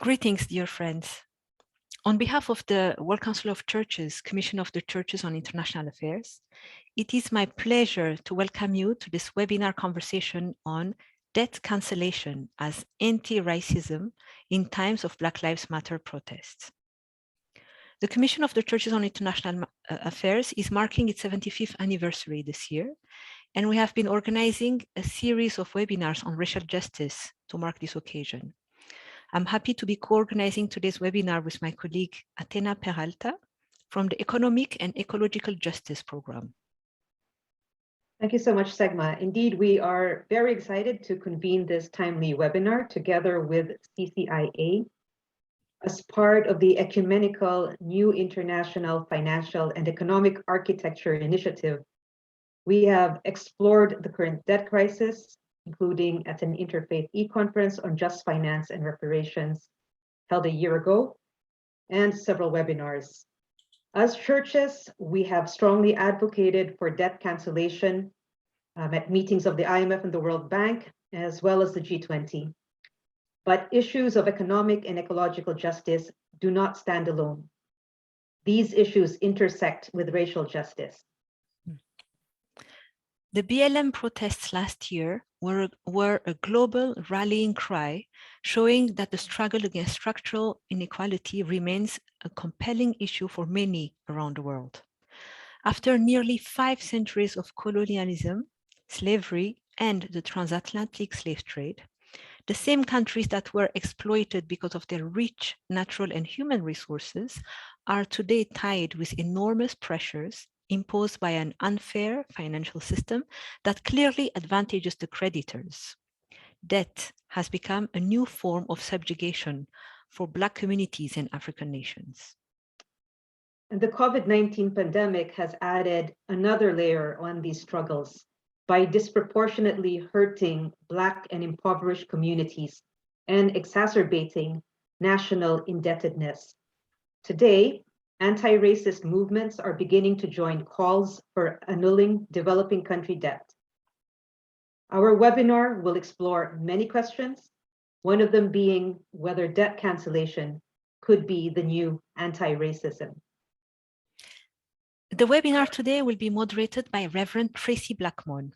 Greetings, dear friends. On behalf of the World Council of Churches, Commission of the Churches on International Affairs, it is my pleasure to welcome you to this webinar conversation on debt cancellation as anti-racism in times of Black Lives Matter protests. The Commission of the Churches on International Affairs is marking its 75th anniversary this year, and we have been organizing a series of webinars on racial justice to mark this occasion. I'm happy to be co-organizing today's webinar with my colleague Athena Peralta from the Economic and Ecological Justice Program. Thank you so much, Segma. Indeed, we are very excited to convene this timely webinar together with CCIA as part of the Ecumenical New International Financial and Economic Architecture Initiative. We have explored the current debt crisis, including at an interfaith e-conference on just finance and reparations held a year ago, and several webinars. As churches, we have strongly advocated for debt cancellation at meetings of the IMF and the World Bank, as well as the G20. But issues of economic and ecological justice do not stand alone. These issues intersect with racial justice. The BLM protests last year were a global rallying cry, showing that the struggle against structural inequality remains a compelling issue for many around the world. After nearly 5 centuries of colonialism, slavery, and the transatlantic slave trade, the same countries that were exploited because of their rich natural and human resources are today tied with enormous pressures imposed by an unfair financial system that clearly advantages the creditors. Debt has become a new form of subjugation for Black communities and African nations. And the COVID-19 pandemic has added another layer on these struggles by disproportionately hurting Black and impoverished communities and exacerbating national indebtedness. Today, anti-racist movements are beginning to join calls for annulling developing country debt. Our webinar will explore many questions, one of them being whether debt cancellation could be the new anti-racism. The webinar today will be moderated by Reverend Tracy Blackmon.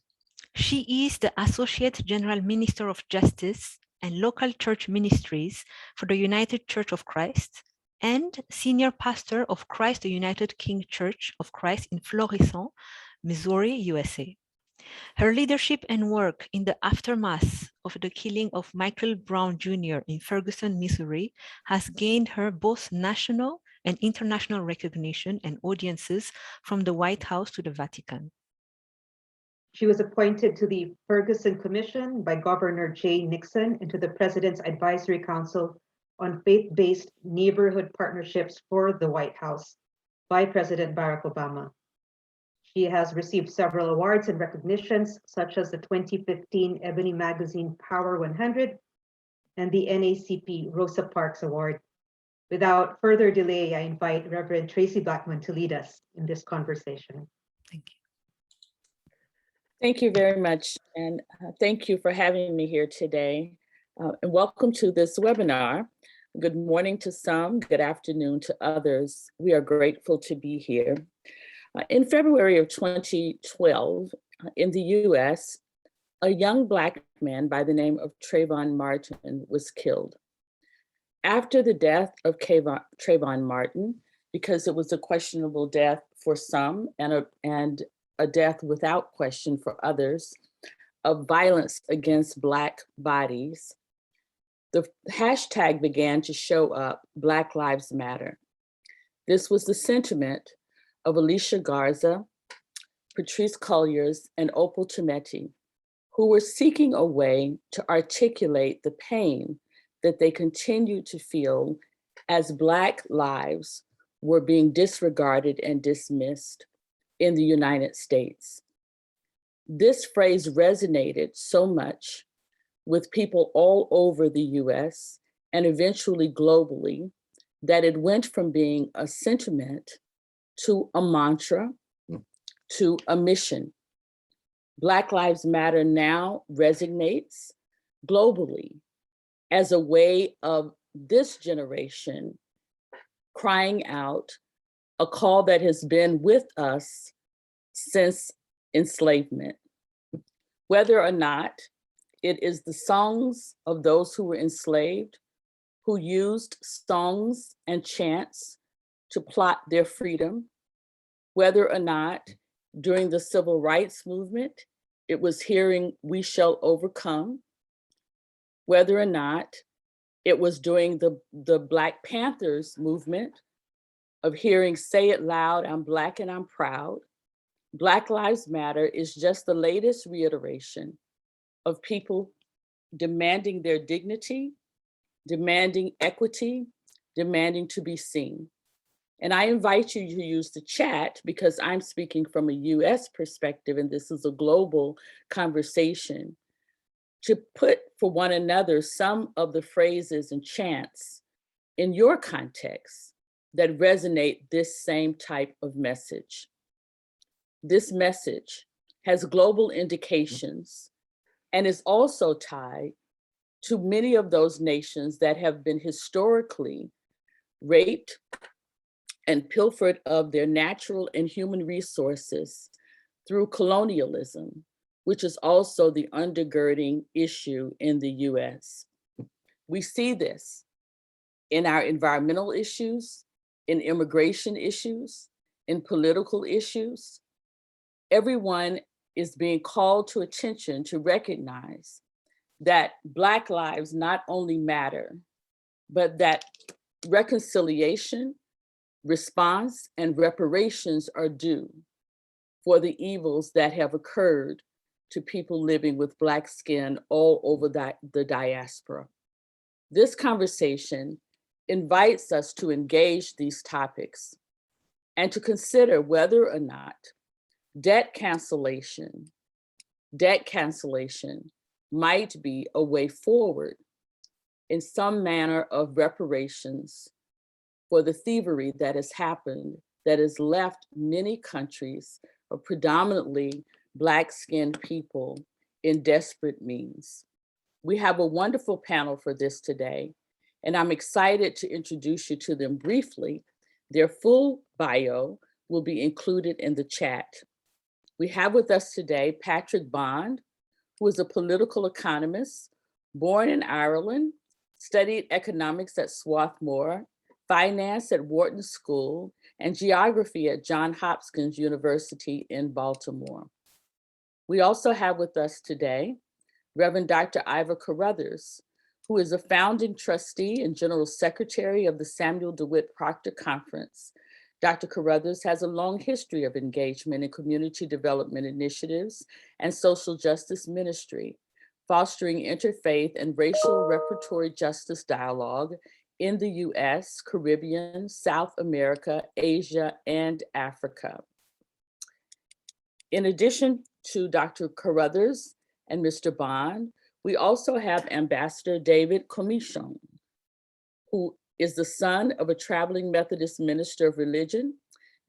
She is the Associate General Minister of Justice and Local Church Ministries for the United Church of Christ and Senior Pastor of Christ the United King Church of Christ in Florissant, Missouri, USA. Her leadership and work in the aftermath of the killing of Michael Brown Jr. in Ferguson, Missouri, has gained her both national and international recognition and audiences from the White House to the Vatican. She was appointed to the Ferguson Commission by Governor Jay Nixon and to the President's Advisory Council on Faith-Based Neighborhood Partnerships for the White House by President Barack Obama. She has received several awards and recognitions, such as the 2015 Ebony Magazine Power 100 and the NACP Rosa Parks Award. Without further delay, I invite Reverend Tracy Blackmon to lead us in this conversation. Thank you. Thank you very much, and thank you for having me here today. And welcome to this webinar. Good morning to some, good afternoon to others. We are grateful to be here. In February of 2012, in the US, a young Black man by the name of Trayvon Martin was killed. After the death of Trayvon Martin, because it was a questionable death for some and a death without question for others, of violence against Black bodies, the hashtag began to show up, Black Lives Matter. This was the sentiment of Alicia Garza, Patrice Cullors, and Opal Tometi, who were seeking a way to articulate the pain that they continued to feel as Black lives were being disregarded and dismissed in the United States. This phrase resonated so much with people all over the US and eventually globally that it went from being a sentiment to a mantra, to a mission. Black Lives Matter now resonates globally as a way of this generation crying out a call that has been with us since enslavement. Whether or not it is the songs of those who were enslaved, who used songs and chants to plot their freedom, whether or not during the civil rights movement, it was hearing "We shall overcome," whether or not it was during the Black Panthers movement of hearing "Say it loud, I'm Black and I'm proud." Black Lives Matter is just the latest reiteration of people demanding their dignity, demanding equity, demanding to be seen. And I invite you to use the chat because I'm speaking from a US perspective and this is a global conversation, to put for one another some of the phrases and chants in your context that resonate this same type of message. This message has global indications and is also tied to many of those nations that have been historically raped and pilfered of their natural and human resources through colonialism, which is also the undergirding issue in the US. We see this in our environmental issues, in immigration issues, in political issues. Everyone is being called to attention to recognize that Black lives not only matter, but that reconciliation, response, and reparations are due for the evils that have occurred to people living with Black skin all over the diaspora. This conversation invites us to engage these topics and to consider whether or not debt cancellation might be a way forward in some manner of reparations for the thievery that has happened, that has left many countries of predominantly Black-skinned people in desperate means. We have a wonderful panel for this today, and I'm excited to introduce you to them briefly. Their full bio will be included in the chat. We have with us today Patrick Bond, who is a political economist, born in Ireland, studied economics at Swarthmore, finance at Wharton School, and geography at Johns Hopkins University in Baltimore. We also have with us today Reverend Dr. Ivor Carruthers, who is a founding trustee and general secretary of the Samuel DeWitt Proctor Conference. Dr. Carruthers has a long history of engagement in community development initiatives and social justice ministry, fostering interfaith and racial reparatory justice dialogue in the US, Caribbean, South America, Asia, and Africa. In addition to Dr. Carruthers and Mr. Bond, we also have Ambassador David Commichon, who is the son of a traveling Methodist minister of religion.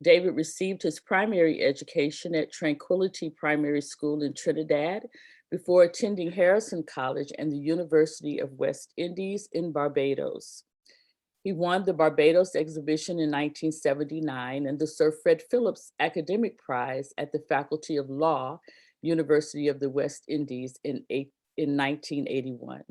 David received his primary education at Tranquility Primary School in Trinidad before attending Harrison College and the University of West Indies in Barbados. He won the Barbados exhibition in 1979 and the Sir Fred Phillips Academic Prize at the Faculty of Law, University of the West Indies in 1981.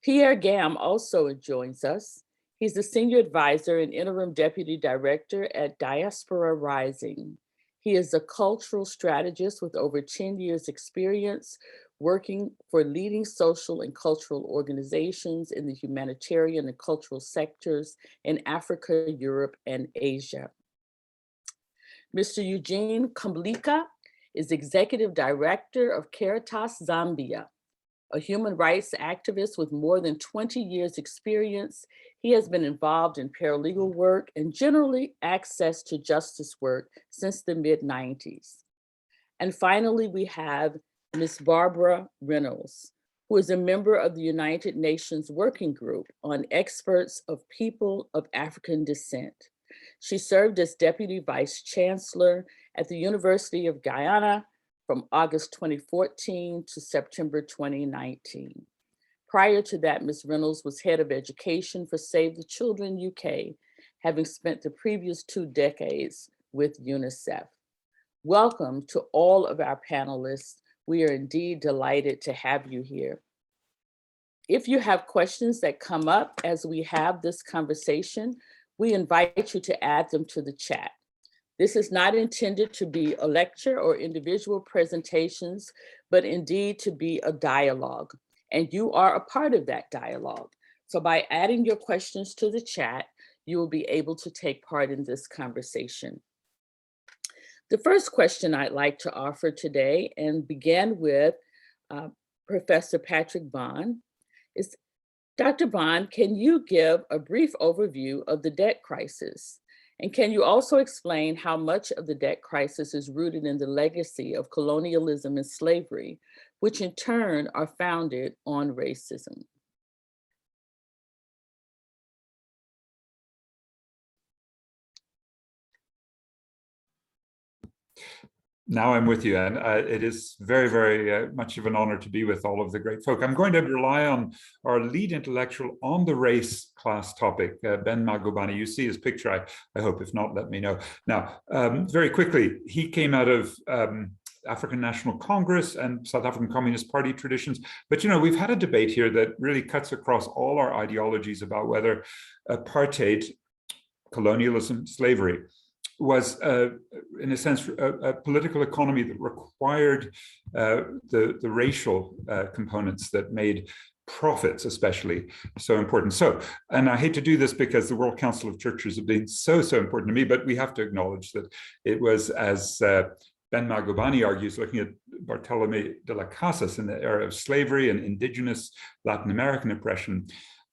Pierre Gam also joins us. He's the Senior Advisor and Interim Deputy Director at Diaspora Rising. He is a cultural strategist with over 10 years experience working for leading social and cultural organizations in the humanitarian and cultural sectors in Africa, Europe, and Asia. Mr. Eugene Kumblika is Executive Director of Carruthers, Zambia. A human rights activist with more than 20 years experience, he has been involved in paralegal work and generally access to justice work since the mid-90s. And finally, we have Ms. Barbara Reynolds, who is a member of the United Nations Working Group on Experts of People of African Descent. She served as Deputy Vice Chancellor at the University of Guyana from August 2014 to September 2019. Prior to that, Ms. Reynolds was head of education for Save the Children UK, having spent the previous 2 decades with UNICEF. Welcome to all of our panelists. We are indeed delighted to have you here. If you have questions that come up as we have this conversation, we invite you to add them to the chat. This is not intended to be a lecture or individual presentations, but indeed to be a dialogue. And you are a part of that dialogue. So by adding your questions to the chat, you will be able to take part in this conversation. The first question I'd like to offer today and begin with Professor Patrick Bond is, Dr. Bond, can you give a brief overview of the debt crisis? And can you also explain how much of the debt crisis is rooted in the legacy of colonialism and slavery, which in turn are founded on racism? Now I'm with you, and it is very, very much of an honor to be with all of the great folk. I'm going to rely on our lead intellectual on the race class topic, Ben Magobani. You see his picture, I hope. If not, let me know. Now, very quickly, he came out of African National Congress and South African Communist Party traditions. But, you know, we've had a debate here that really cuts across all our ideologies about whether apartheid, colonialism, slavery, was, in a sense, a political economy that required the racial components that made profits especially so important. So, and I hate to do this because the World Council of Churches have been so important to me, but we have to acknowledge that it was, as Ben Magobani argues, looking at Bartolome de las Casas in the era of slavery and indigenous Latin American oppression,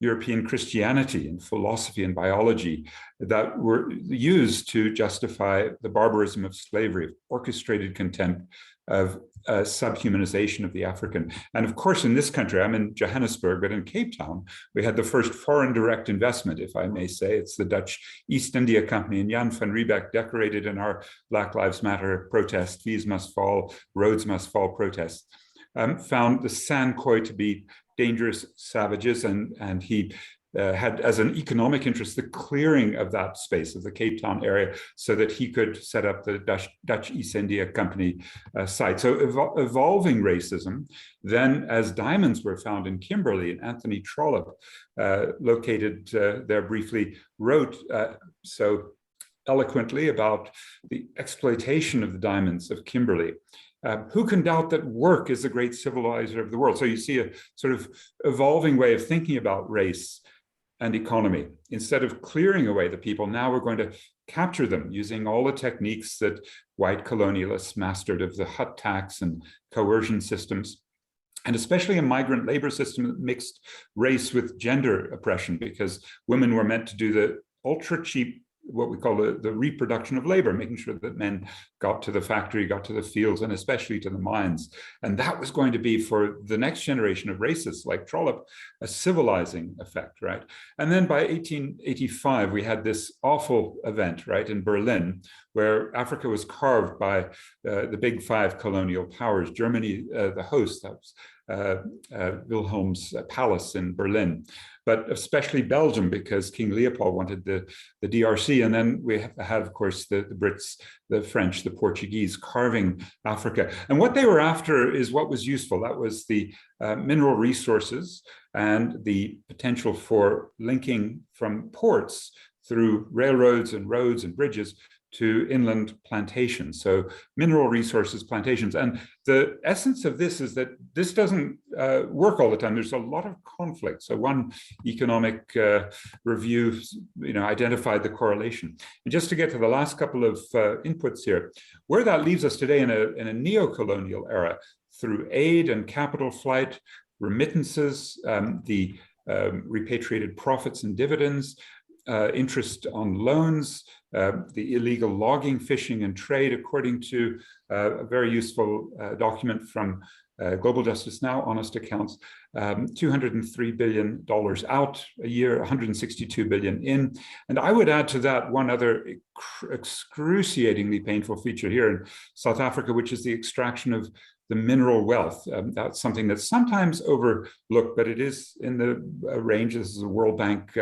European Christianity and philosophy and biology that were used to justify the barbarism of slavery, of orchestrated contempt, of subhumanization of the African. And of course, in this country, I'm in Johannesburg, but in Cape Town, we had the first foreign direct investment, if I may say. It's the Dutch East India Company, and Jan van Riebeck decorated in our Black Lives Matter protest, fees must fall, roads must fall protests, found the San Khoi to be dangerous savages, and he had as an economic interest the clearing of that space of the Cape Town area so that he could set up the Dutch East India Company site. So evolving racism, then as diamonds were found in Kimberley, and Anthony Trollope, located there briefly, wrote so eloquently about the exploitation of the diamonds of Kimberley. Who can doubt that work is the great civilizer of the world? So you see a sort of evolving way of thinking about race and economy. Instead of clearing away the people, now we're going to capture them using all the techniques that white colonialists mastered of the hut tax and coercion systems, and especially a migrant labor system that mixed race with gender oppression, because women were meant to do the ultra cheap, what we call the reproduction of labor, making sure that men got to the factory, got to the fields, and especially to the mines. And that was going to be, for the next generation of racists like Trollope, a civilizing effect, right? And then by 1885, we had this awful event, right, in Berlin, where Africa was carved by the big 5 colonial powers. Germany, the host, that was Wilhelm's palace in Berlin, but especially Belgium, because King Leopold wanted the DRC. And then we had, of course, the Brits, the French, the Portuguese carving Africa. And what they were after is what was useful. That was the mineral resources and the potential for linking from ports through railroads and roads and bridges to inland plantations. So mineral resources, plantations. And the essence of this is that this doesn't work all the time. There's a lot of conflict. So one economic review, identified the correlation. And just to get to the last couple of inputs here, where that leaves us today in a neo-colonial era, through aid and capital flight, remittances, the repatriated profits and dividends, interest on loans, the illegal logging, fishing, and trade, according to a very useful document from Global Justice Now, Honest Accounts, $203 billion out a year, 162 billion in. And I would add to that one other excruciatingly painful feature here in South Africa, which is the extraction of the mineral wealth. That's something that's sometimes overlooked, but it is in the range. This is a World Bank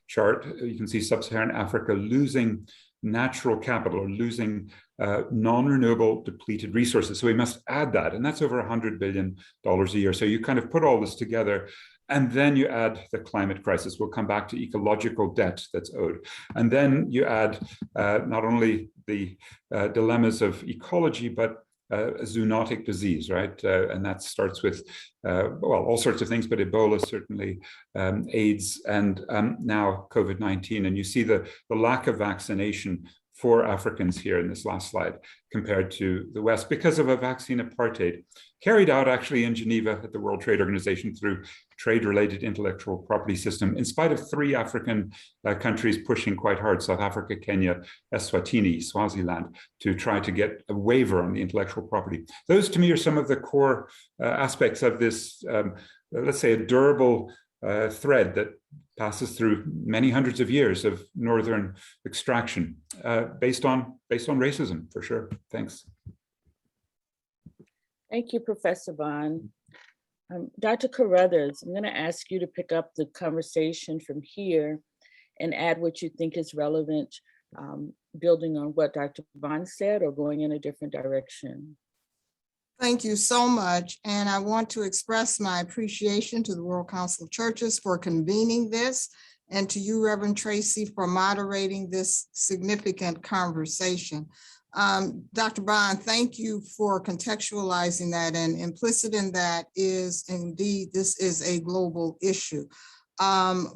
chart. You can see Sub-Saharan Africa losing natural capital, or losing non-renewable depleted resources. So we must add that, and that's over $100 billion a year. So you kind of put all this together, and then you add the climate crisis. We'll come back to ecological debt that's owed. And then you add not only the dilemmas of ecology, but a zoonotic disease, right? And that starts with, well, all sorts of things, but Ebola certainly, AIDS, and now COVID-19. And you see the lack of vaccination for Africans here in this last slide compared to the West because of a vaccine apartheid carried out actually in Geneva at the World Trade Organization through trade-related intellectual property system, in spite of 3 African countries pushing quite hard, South Africa, Kenya, Eswatini, Swaziland, to try to get a waiver on the intellectual property. Those to me are some of the core aspects of this, let's say, a durable thread that passes through many hundreds of years of northern extraction based on racism, for sure. Thanks. Thank you, Professor Bond. Dr. Carruthers, I'm going to ask you to pick up the conversation from here and add what you think is relevant, building on what Dr. Bond said or going in a different direction. Thank you so much. And I want to express my appreciation to the World Council of Churches for convening this, and to you, Reverend Tracy, for moderating this significant conversation. Dr. Bond, thank you for contextualizing that, and implicit in that is indeed this is a global issue.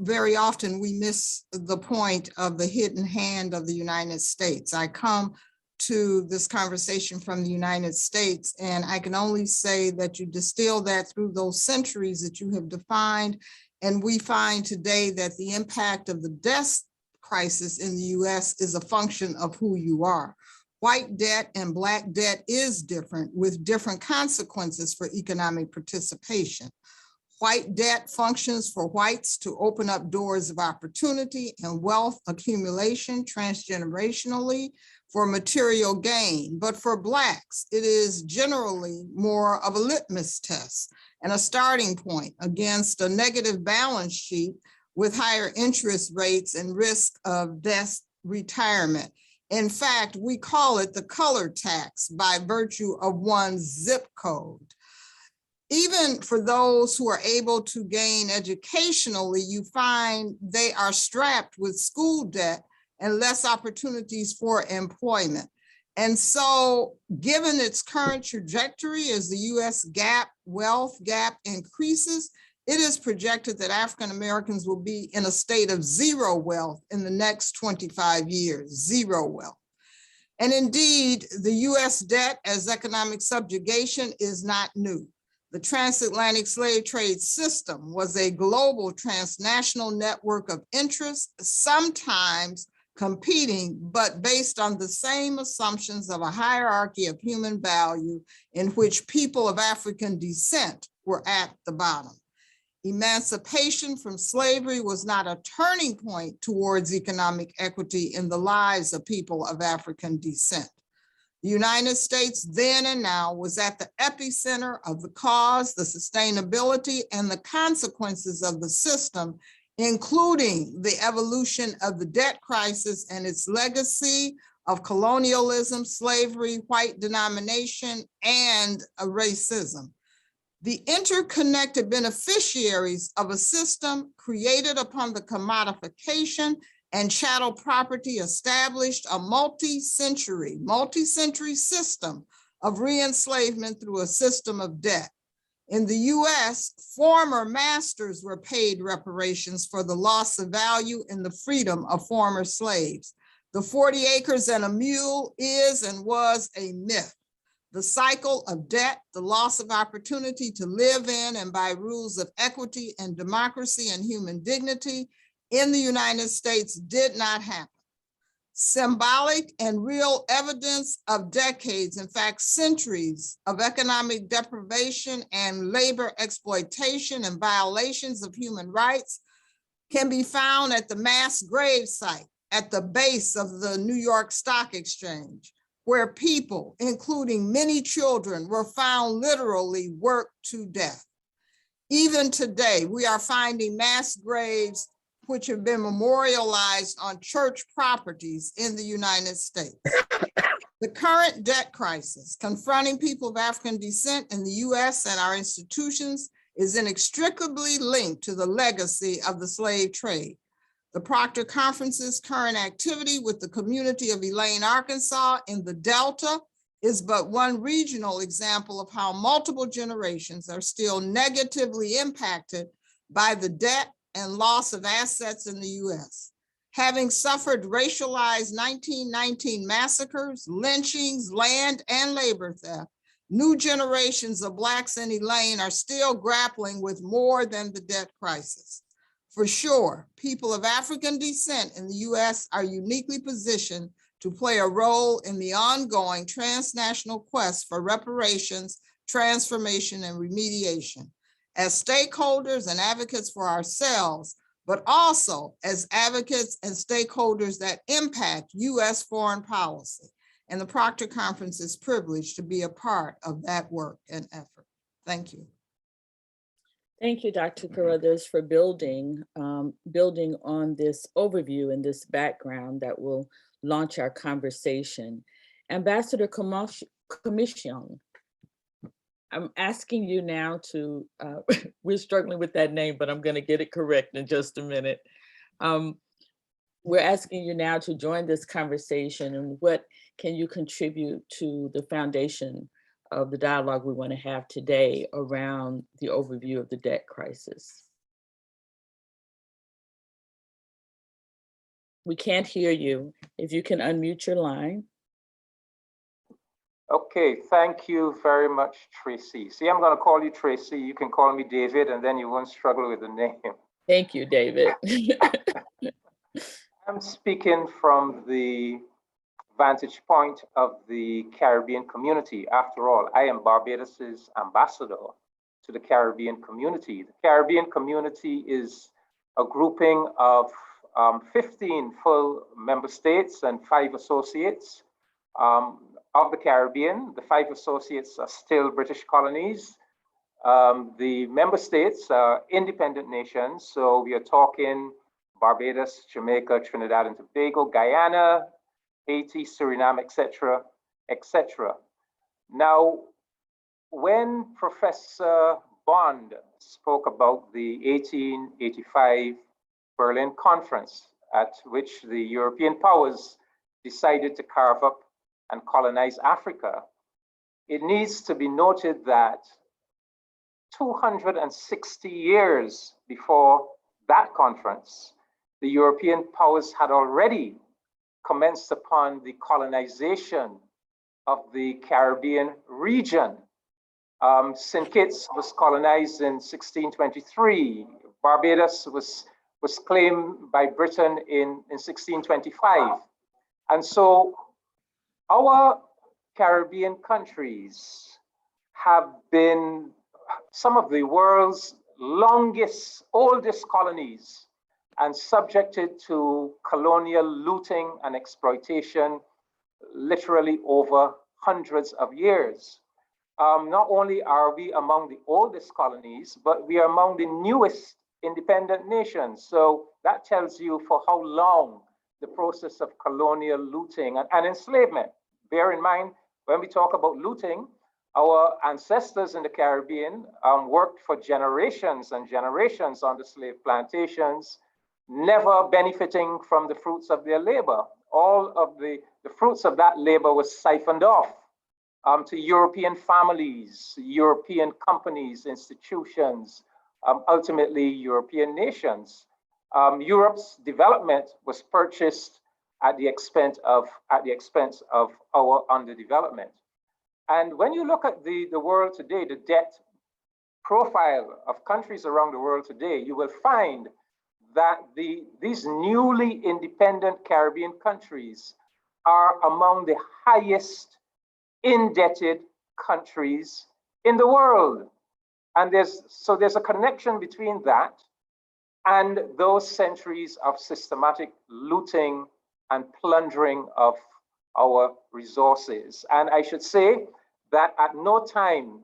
Very often we miss the point of the hidden hand of the United States. I come to this conversation from the United States, and I can only say that you distill that through those centuries that you have defined, and we find today that the impact of the debt crisis in the US is a function of who you are. White debt and Black debt is different, with different consequences for economic participation. White debt functions for whites to open up doors of opportunity and wealth accumulation transgenerationally for material gain. But for Blacks, it is generally more of a litmus test and a starting point against a negative balance sheet with higher interest rates and risk of death retirement. In fact, we call it the color tax by virtue of one's zip code. Even for those who are able to gain educationally, you find they are strapped with school debt and less opportunities for employment. And so given its current trajectory as the US wealth gap increases, it is projected that African Americans will be in a state of zero wealth in the next 25 years, zero wealth. And indeed, the US debt as economic subjugation is not new. The transatlantic slave trade system was a global transnational network of interests, sometimes competing, but based on the same assumptions of a hierarchy of human value in which people of African descent were at the bottom. Emancipation from slavery was not a turning point towards economic equity in the lives of people of African descent. The United States then and now was at the epicenter of the cause, the sustainability, and the consequences of the system, including the evolution of the debt crisis and its legacy of colonialism, slavery, white domination, and racism. The interconnected beneficiaries of a system created upon the commodification and chattel property established a multi-century system of re-enslavement through a system of debt. In the US, former masters were paid reparations for the loss of value in the freedom of former slaves. The 40 acres and a mule is and was a myth. The cycle of debt, the loss of opportunity to live in and by rules of equity and democracy and human dignity in the United States did not happen. Symbolic and real evidence of decades, in fact, centuries of economic deprivation and labor exploitation and violations of human rights can be found at the mass grave site at the base of the New York Stock Exchange, where people, including many children, were found literally worked to death. Even today, we are finding mass graves which have been memorialized on church properties in the United States. The current debt crisis confronting people of African descent in the US and our institutions is inextricably linked to the legacy of the slave trade. The Proctor Conference's current activity with the community of Elaine, Arkansas in the Delta is but one regional example of how multiple generations are still negatively impacted by the debt and loss of assets in the US. Having suffered racialized 1919 massacres, lynchings, land and labor theft, new generations of Blacks in Elaine are still grappling with more than the debt crisis. For sure, people of African descent in the US are uniquely positioned to play a role in the ongoing transnational quest for reparations, transformation, and remediation. As stakeholders and advocates for ourselves, but also as advocates and stakeholders that impact US foreign policy. And the Proctor Conference is privileged to be a part of that work and effort. Thank you. Thank you, Dr. Carruthers, for building on this overview and this background that will launch our conversation. Ambassador Commission, I'm asking you now to, we're struggling with that name, but I'm going to get it correct in just a minute. We're asking you now to join this conversation, and what can you contribute to the foundation of the dialogue we want to have today around the overview of the debt crisis? We can't hear you. If you can unmute your line. Okay, thank you very much, Tracy. See, I'm going to call you Tracy. You can call me David, and then you won't struggle with the name. Thank you, David. I'm speaking from the vantage point of the Caribbean community. After all, I am Barbados's ambassador to the Caribbean community. The Caribbean community is a grouping of 15 full member states and 5 associates. Of the Caribbean, the 5 associates are still British colonies. The member states are independent nations. So we are talking Barbados, Jamaica, Trinidad and Tobago, Guyana, Haiti, Suriname, etc., etc. Now, when Professor Bond spoke about the 1885 Berlin Conference, at which the European powers decided to carve up and colonize Africa, it needs to be noted that 260 years before that conference, the European powers had already commenced upon the colonization of the Caribbean region. St. Kitts was colonized in 1623. Barbados was claimed by Britain in 1625. And so our Caribbean countries have been some of the world's longest, oldest colonies, and subjected to colonial looting and exploitation literally over hundreds of years. Not only are we among the oldest colonies, but we are among the newest independent nations. So that tells you for how long the process of colonial looting and enslavement. Bear in mind, when we talk about looting, our ancestors in the Caribbean worked for generations and generations on the slave plantations, never benefiting from the fruits of their labor. All of the fruits of that labor was siphoned off to European families, European companies, institutions, ultimately European nations. Europe's development was purchased at the expense of our underdevelopment. And when you look at the world today, the debt profile of countries around the world today, you will find that these newly independent Caribbean countries are among the highest indebted countries in the world. And there's a connection between that and those centuries of systematic looting and plundering of our resources. And I should say that at no time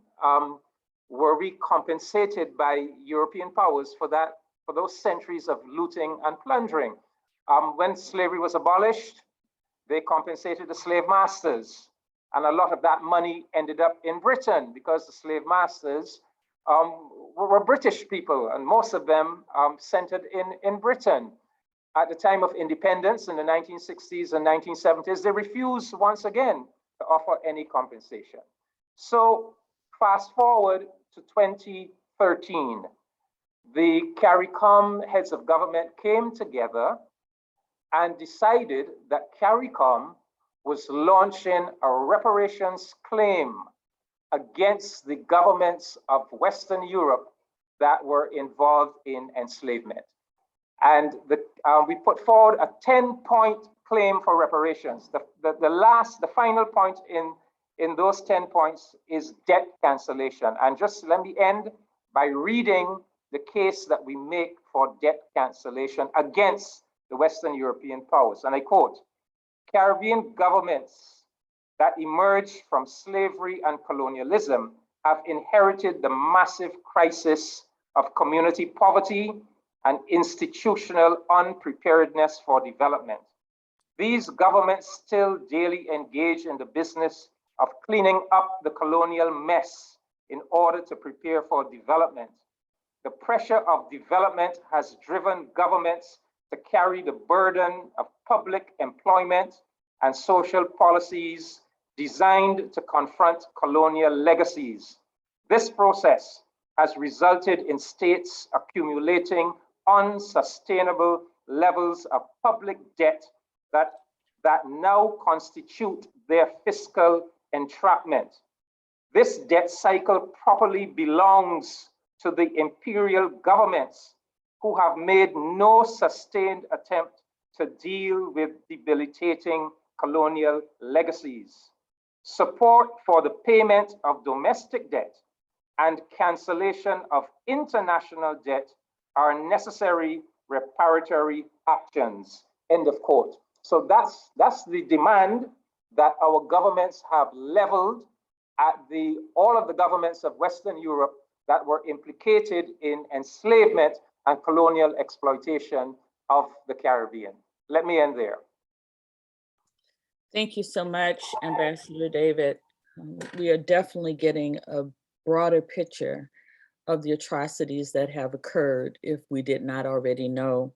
were we compensated by European powers for those centuries of looting and plundering. When slavery was abolished, they compensated the slave masters. And a lot of that money ended up in Britain because the slave masters were British people, and most of them centered in Britain. At the time of independence in the 1960s and 1970s, they refused once again to offer any compensation. So fast forward to 2013, the CARICOM heads of government came together and decided that CARICOM was launching a reparations claim against the governments of Western Europe that were involved in enslavement. And we put forward a 10-point claim for reparations. The final point in those 10 points is debt cancellation. And just let me end by reading the case that we make for debt cancellation against the Western European powers. And I quote, "Caribbean governments that emerged from slavery and colonialism have inherited the massive crisis of community poverty and institutional unpreparedness for development. These governments still daily engage in the business of cleaning up the colonial mess in order to prepare for development. The pressure of development has driven governments to carry the burden of public employment and social policies designed to confront colonial legacies. This process has resulted in states accumulating unsustainable levels of public debt that now constitute their fiscal entrapment. This debt cycle properly belongs to the imperial governments who have made no sustained attempt to deal with debilitating colonial legacies. Support for the payment of domestic debt and cancellation of international debt are necessary reparatory actions." End of quote. So that's the demand that our governments have leveled at all of the governments of Western Europe that were implicated in enslavement and colonial exploitation of the Caribbean. Let me end there. Thank you so much, Ambassador David. We are definitely getting a broader picture of the atrocities that have occurred if we did not already know.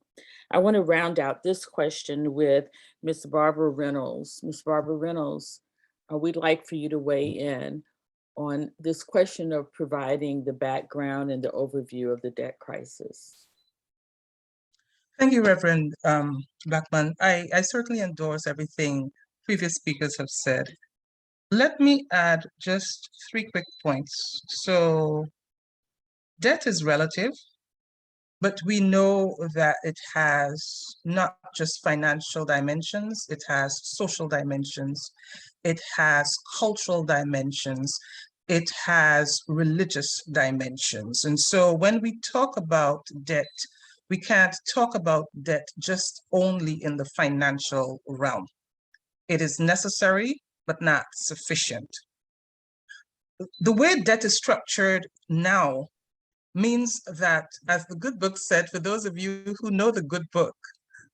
I want to round out this question with Ms. Barbara Reynolds. Ms. Barbara Reynolds, we'd like for you to weigh in on this question of providing the background and the overview of the debt crisis. Thank you, Reverend Blackman. I certainly endorse everything previous speakers have said. Let me add just 3 quick points. So debt is relative, but we know that it has not just financial dimensions, it has social dimensions, it has cultural dimensions, it has religious dimensions. And so when we talk about debt, we can't talk about debt just only in the financial realm. It is necessary, but not sufficient. The way debt is structured now means that, as the good book said, for those of you who know the good book,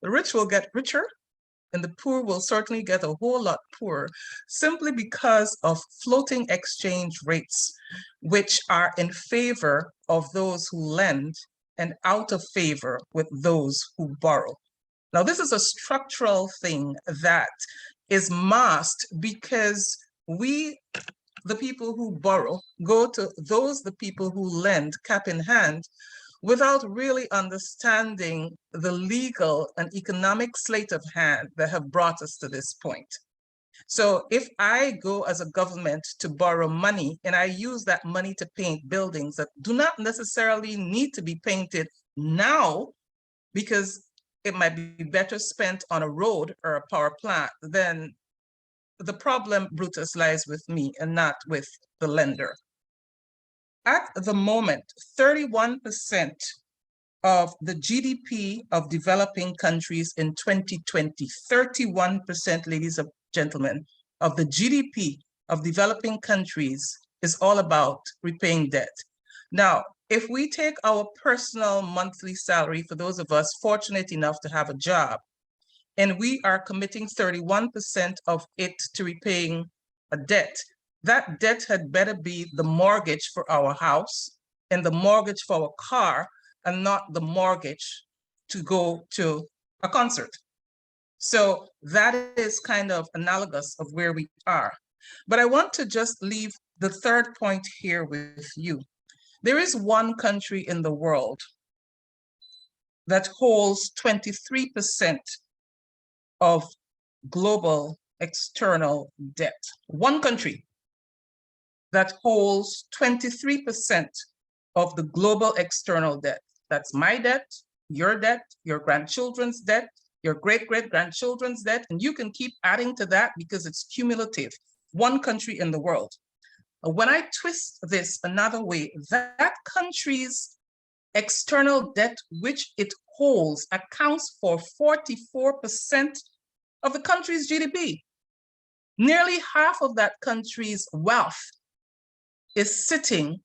the rich will get richer and the poor will certainly get a whole lot poorer, simply because of floating exchange rates, which are in favor of those who lend and out of favor with those who borrow. Now, this is a structural thing that is masked because we, the people who borrow, go to the people who lend cap in hand without really understanding the legal and economic sleight of hand that have brought us to this point. So if I go as a government to borrow money and I use that money to paint buildings that do not necessarily need to be painted now, because it might be better spent on a road or a power plant, then the problem, Brutus, lies with me and not with the lender. At the moment, 31% of the GDP of developing countries in 2020, 31%, ladies and gentlemen, of the GDP of developing countries is all about repaying debt. Now, if we take our personal monthly salary, for those of us fortunate enough to have a job, and we are committing 31% of it to repaying a debt, that debt had better be the mortgage for our house and the mortgage for our car, and not the mortgage to go to a concert. So that is kind of analogous of where we are. But I want to just leave the third point here with you. There is one country in the world that holds 23% of global external debt. One country that holds 23% of the global external debt. That's my debt, your grandchildren's debt, your great-great-grandchildren's debt, and you can keep adding to that because it's cumulative. One country in the world. When I twist this another way, that country's external debt, which it holds, accounts for 44% of the country's GDP. Nearly half of that country's wealth is sitting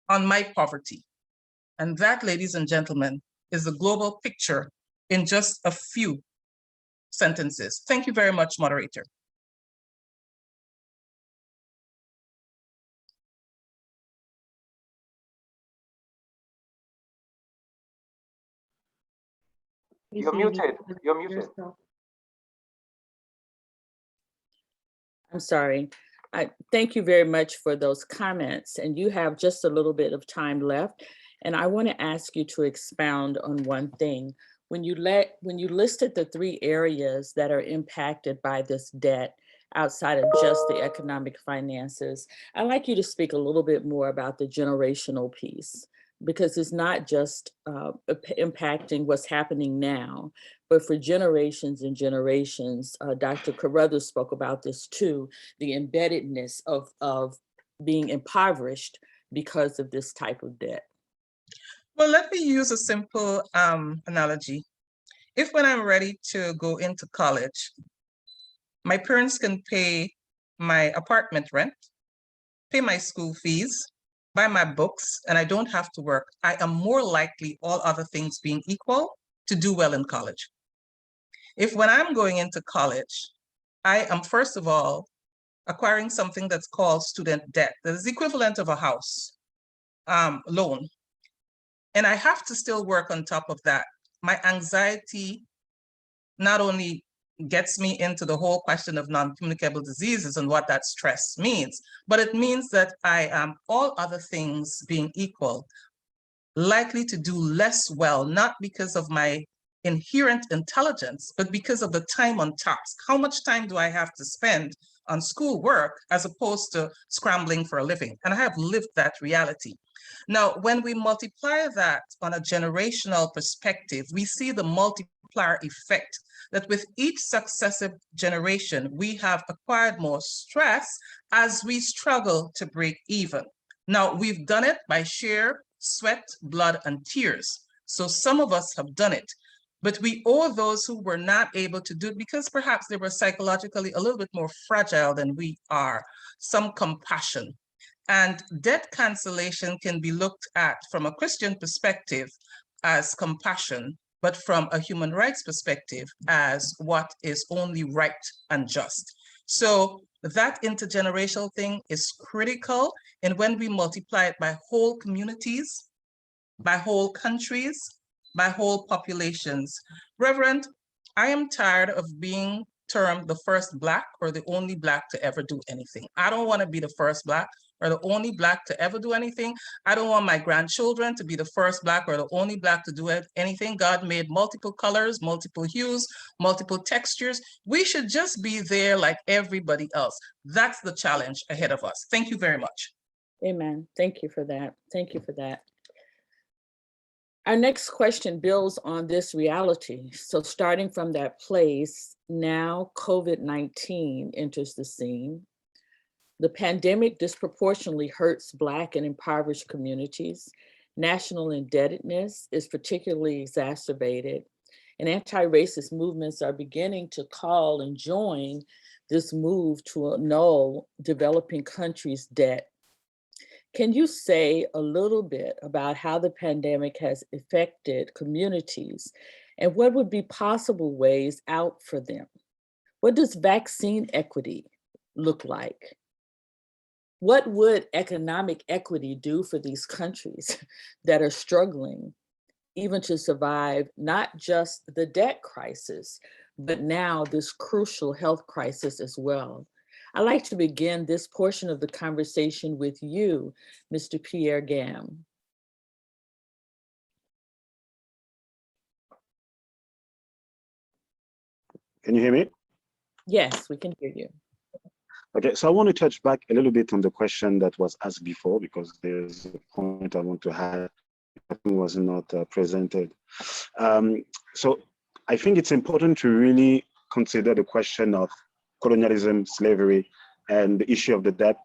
on my poverty. And that, ladies and gentlemen, is the global picture in just a few sentences. Thank you very much, moderator. You're muted. You're muted. I'm sorry. Thank you very much for those comments. And you have just a little bit of time left. And I want to ask you to expound on one thing. When you listed the 3 areas that are impacted by this debt outside of just the economic finances, I'd like you to speak a little bit more about the generational piece, because it's not just impacting what's happening now, but for generations and generations. Dr. Carruthers spoke about this too, the embeddedness of being impoverished because of this type of debt. Well, let me use a simple analogy. If when I'm ready to go into college, my parents can pay my apartment rent, pay my school fees, buy my books, and I don't have to work, I am more likely, all other things being equal, to do well in college. If when I'm going into college, I am first of all acquiring something that's called student debt, that is the equivalent of a house loan, and I have to still work on top of that, my anxiety not only gets me into the whole question of non-communicable diseases and what that stress means, but it means that I am, all other things being equal, likely to do less well, not because of my inherent intelligence, but because of the time on task. How much time do I have to spend on school work as opposed to scrambling for a living? And I have lived that reality. Now, when we multiply that on a generational perspective, we see the multiplier effect that with each successive generation, we have acquired more stress as we struggle to break even. Now, we've done it by sheer sweat, blood, and tears. So some of us have done it, but we owe those who were not able to do it because perhaps they were psychologically a little bit more fragile than we are, some compassion. And debt cancellation can be looked at from a Christian perspective as compassion, but from a human rights perspective as what is only right and just. So that intergenerational thing is critical. And when we multiply it by whole communities, by whole countries, by whole populations. Reverend, I am tired of being termed the first Black or the only Black to ever do anything. I don't want to be the first Black or the only Black to ever do anything. I don't want my grandchildren to be the first Black or the only Black to do anything. God made multiple colors, multiple hues, multiple textures. We should just be there like everybody else. That's the challenge ahead of us. Thank you very much. Amen. Thank you for that. Thank you for that. Our next question builds on this reality. So starting from that place, now COVID-19 enters the scene. The pandemic disproportionately hurts Black and impoverished communities. National indebtedness is particularly exacerbated, and anti-racist movements are beginning to call and join this move to annul developing countries' debt. Can you say a little bit about how the pandemic has affected communities and what would be possible ways out for them? What does vaccine equity look like? What would economic equity do for these countries that are struggling even to survive not just the debt crisis, but now this crucial health crisis as well? I'd like to begin this portion of the conversation with you, Mr. Pierre Gam. Can you hear me? Yes, we can hear you. Okay, so I want to touch back a little bit on the question that was asked before, because there's a point I want to have that was not presented. So I think it's important to really consider the question of colonialism, slavery, and the issue of the debt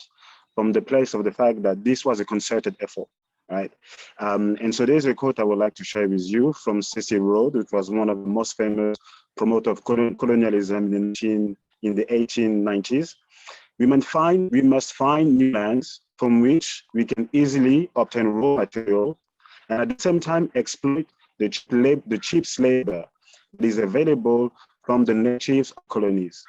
from the place of the fact that this was a concerted effort, right? And so there's a quote I would like to share with you from Cecil Rhodes, which was one of the most famous promoters of colonialism in the 1890s. We must find new lands from which we can easily obtain raw material and at the same time exploit the cheap labor that is available from the natives colonies.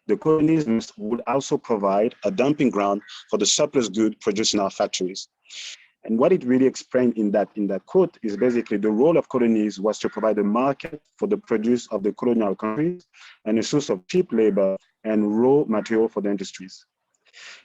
The colonies would also provide a dumping ground for the surplus goods produced in our factories. And what it really explained in that quote is basically the role of colonies was to provide a market for the produce of the colonial countries and a source of cheap labor and raw material for the industries.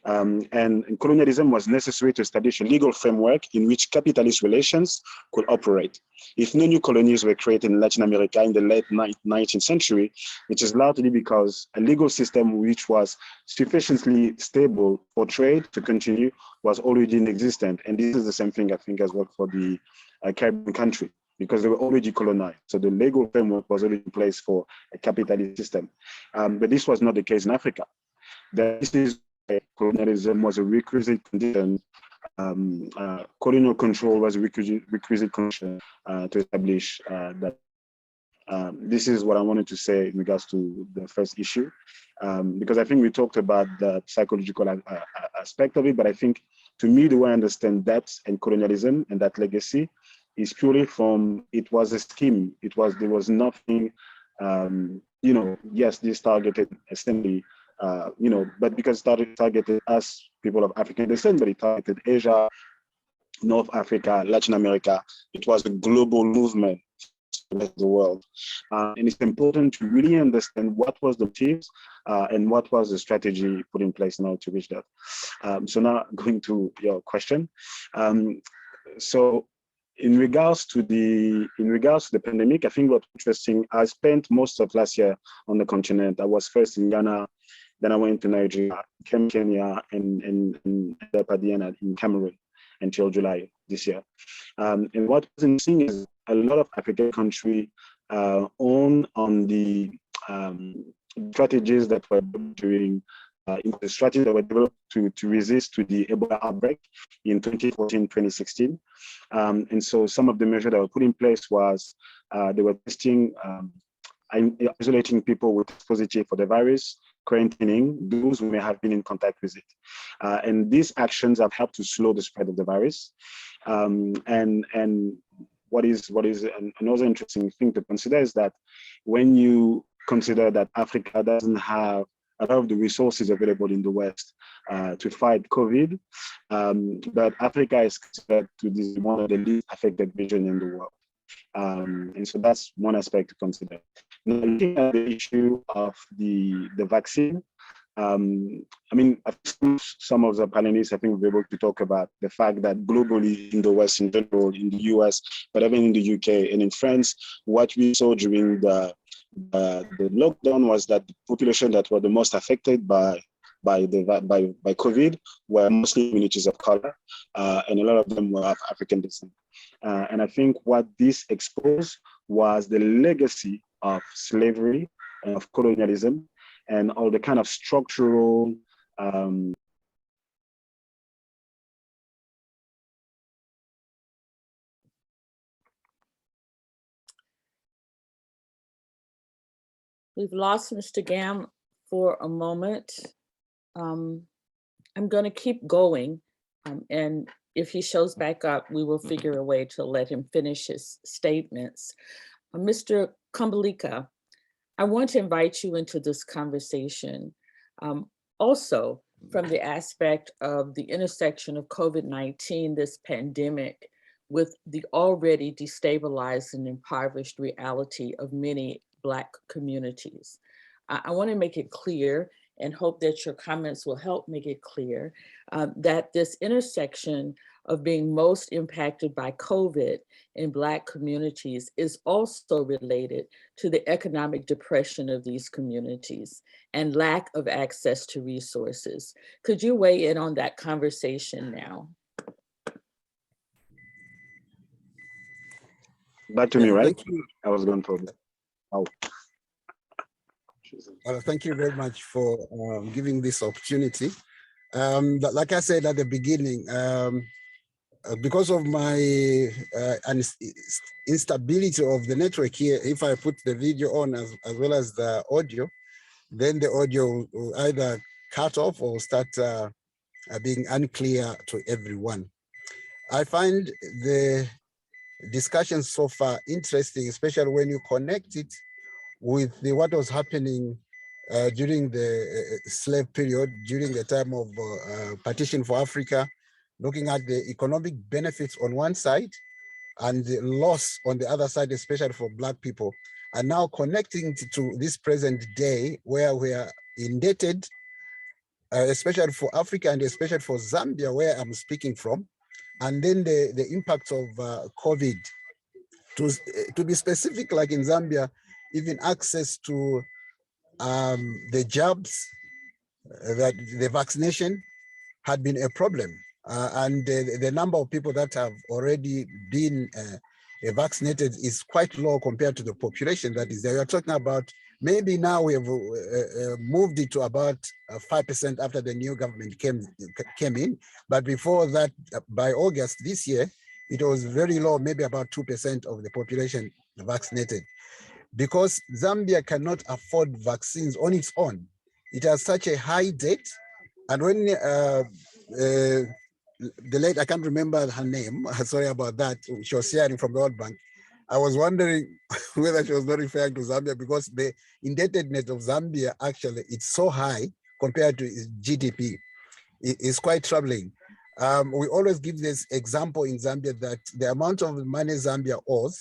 And colonialism was necessary to establish a legal framework in which capitalist relations could operate. If no new colonies were created in Latin America in the late 19th century, which is largely because a legal system which was sufficiently stable for trade to continue was already inexistent. And this is the same thing I think as well for the Caribbean country, because they were already colonized. So the legal framework was already in place for a capitalist system. But this was not the case in Africa. This is colonialism was a requisite condition. Colonial control was a requisite condition to establish that. This is what I wanted to say in regards to the first issue, because I think we talked about the psychological aspect of it, but I think to me, the way I understand that and colonialism and that legacy is purely from, it was a scheme. There was nothing, yes, this targeted assembly, but because it targeted us, people of African descent, but it targeted Asia, North Africa, Latin America. It was a global movement to the world. And it's important to really understand what was the motives and what was the strategy put in place now to reach that. So now going to your question. So in regards to the pandemic, I think what's interesting, I spent most of last year on the continent. I was first in Ghana, then I went to Nigeria, Kenya, and ended up at the end in Cameroon until July this year. And what was interesting is a lot of African countries on the strategies that were doing the strategies that were developed to resist to the Ebola outbreak in 2014, 2016. And so some of the measures that were put in place was they were testing, isolating people with positive for the virus, quarantining those who may have been in contact with it. And these actions have helped to slow the spread of the virus. And what is another interesting thing to consider is that when you consider that Africa doesn't have a lot of the resources available in the West to fight COVID, but Africa is considered to be one of the least affected regions in the world. And so that's one aspect to consider. Now, looking at the issue of the vaccine, I mean, some of the panelists, I think, will be able to talk about the fact that globally in the West in general, in the US, but even in the UK and in France, what we saw during the lockdown was that the population that were the most affected by COVID were mostly communities of color, and a lot of them were of African descent. And I think what this exposed was the legacy of slavery and of colonialism and all the kind of structural We've lost Mr. Gam for a moment. I'm going to keep going, and if he shows back up, we will figure a way to let him finish his statements. Mr. Kumbalika, I want to invite you into this conversation, also from the aspect of the intersection of COVID-19, this pandemic, with the already destabilized and impoverished reality of many Black communities. I want to make it clear, and hope that your comments will help make it clear, that this intersection of being most impacted by COVID in Black communities is also related to the economic depression of these communities and lack of access to resources. Could you weigh in on that conversation now? Back to me, right? Thank you. I was going for oh. Thank you very much for giving this opportunity. But like I said at the beginning, because of my instability of the network here, if I put the video on as well as the audio, then the audio will either cut off or start being unclear to everyone. I find the discussion so far interesting, especially when you connect it with what was happening during the slave period, during the time of partition for Africa, looking at the economic benefits on one side and the loss on the other side, especially for Black people, and now connecting to this present day where we are indebted, especially for Africa and especially for Zambia, where I'm speaking from, and then the impact of COVID. To be specific, like in Zambia, even access to the jabs, that the vaccination had been a problem. And the number of people that have already been vaccinated is quite low compared to the population that is there. We are talking about, maybe now we have moved it to about 5% after the new government came in. But before that, by August this year, it was very low, maybe about 2% of the population vaccinated. Because Zambia cannot afford vaccines on its own. It has such a high debt. And when the late, I can't remember her name, sorry about that, she was sharing from the World Bank, I was wondering whether she was not referring to Zambia, because the indebtedness of Zambia, actually, it's so high compared to its GDP. It's quite troubling. We always give this example in Zambia that the amount of money Zambia owes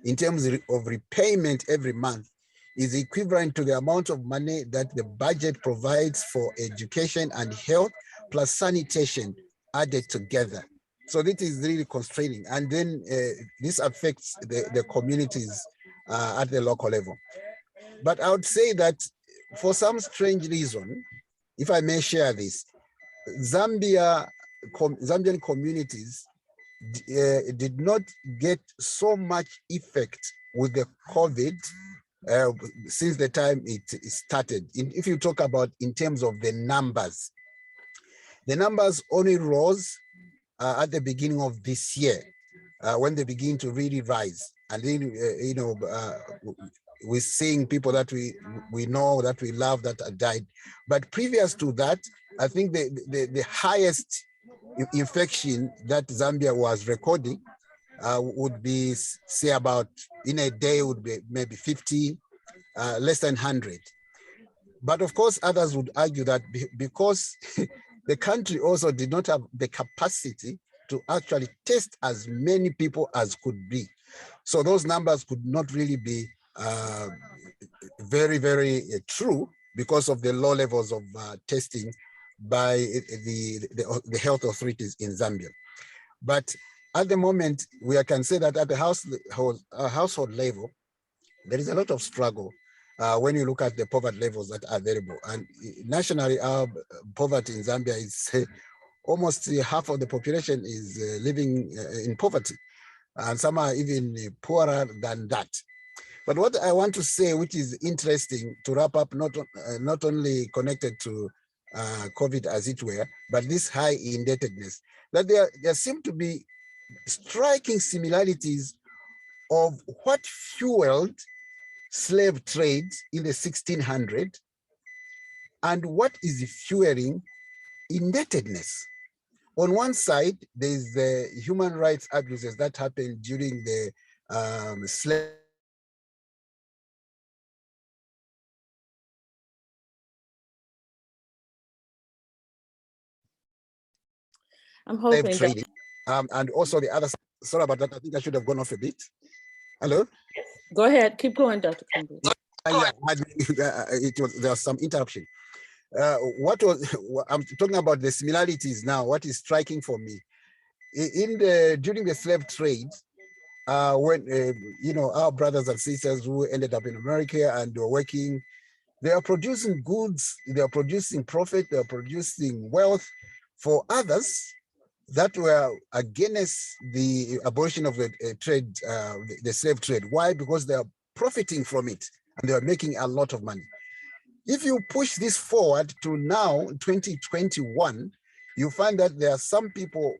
in terms of repayment every month is equivalent to the amount of money that the budget provides for education and health plus sanitation added together. So this is really constraining. And then this affects the communities at the local level. But I would say that for some strange reason, if I may share this, Zambian communities did not get so much effect with the COVID since the time it started. If you talk about in terms of the numbers only rose at the beginning of this year when they begin to really rise. And then, we're seeing people that we know, that we love, that died. But previous to that, I think the highest infection that Zambia was recording would be, say, about in a day would be maybe 50, less than 100. But of course, others would argue that because the country also did not have the capacity to actually test as many people as could be. So those numbers could not really be very, very true because of the low levels of testing by the health authorities in Zambia. But at the moment, we can say that at the household level, there is a lot of struggle when you look at the poverty levels that are available. And nationally, our poverty in Zambia is almost half of the population is living in poverty. And some are even poorer than that. But what I want to say, which is interesting to wrap up, not only connected to COVID as it were, but this high indebtedness, that there seem to be striking similarities of what fueled slave trade in the 1600s and what is fueling indebtedness. On one side, there's the human rights abuses that happened during the slave I'm hoping trading, and also the other. Sorry about that. I think I should have gone off a bit. Hello. Go ahead. Keep going, Dr. Campbell. Yeah, there was some interruption. I'm talking about the similarities now. What is striking for me during the slave trade, when our brothers and sisters who ended up in America and were working, they are producing goods, they are producing profit, they are producing wealth for others that were against the abolition of the trade, the slave trade. Why? Because they are profiting from it and they are making a lot of money. If you push this forward to now, 2021, you find that there are some people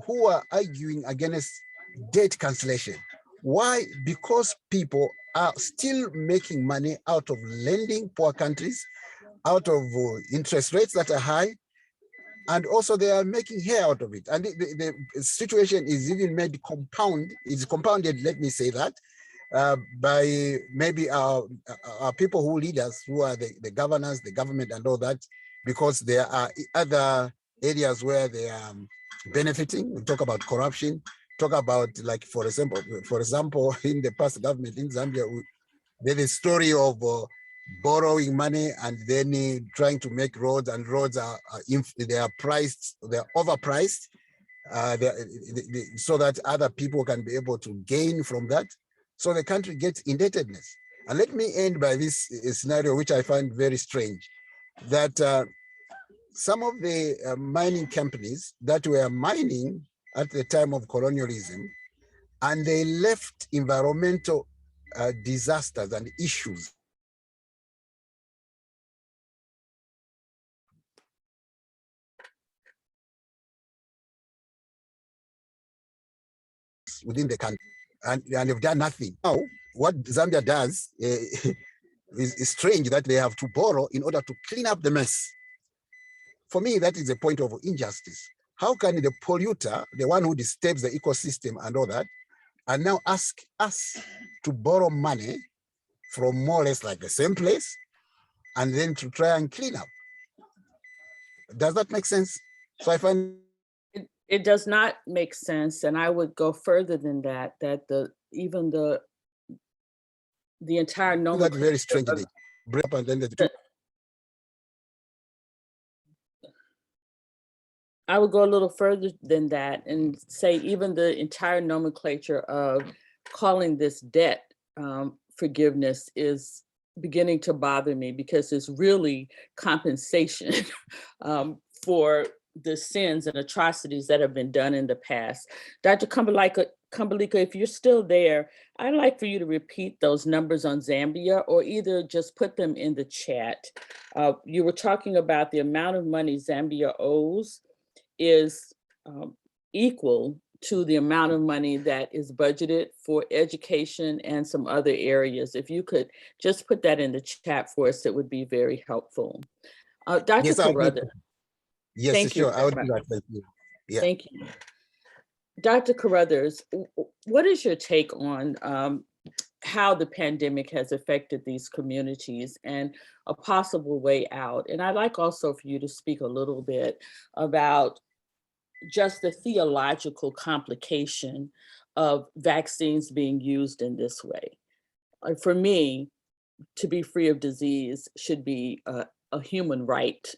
who are arguing against debt cancellation. Why? Because people are still making money out of lending poor countries, out of interest rates that are high, and also they are making hair out of it. And the situation is even made compounded, let me say that, by maybe our people who lead us, who are the governors, the government and all that, because there are other areas where they are benefiting. We talk about corruption, talk about, like, for example, in the past government in Zambia, there's a story of borrowing money and then trying to make roads, and roads are overpriced, so that other people can be able to gain from that. So the country gets indebtedness. And let me end by this scenario, which I find very strange, that some of the mining companies that were mining at the time of colonialism, and they left environmental disasters and issues within the country, and they've done nothing. Now, what Zambia does is strange, that they have to borrow in order to clean up the mess. For me, that is a point of injustice. How can the polluter, the one who disturbs the ecosystem and all that, and now ask us to borrow money from more or less like the same place, and then to try and clean up? Does that make sense? So I find it does not make sense, and I would go further than that. That the entire nomenclature. That very strangely. And then I would go a little further than that and say even the entire nomenclature of calling this debt forgiveness is beginning to bother me, because it's really compensation for the sins and atrocities that have been done in the past. Dr. Kambalika, if you're still there, I'd like for you to repeat those numbers on Zambia, or either just put them in the chat. You were talking about the amount of money Zambia owes is equal to the amount of money that is budgeted for education and some other areas. If you could just put that in the chat for us, it would be very helpful. Dr. Carruthers. Yes, thank sure. you. I would do that. Thank you. Yeah. Thank you. Dr. Carruthers, what is your take on how the pandemic has affected these communities and a possible way out? And I'd like also for you to speak a little bit about just the theological complication of vaccines being used in this way. For me, to be free of disease should be a human right,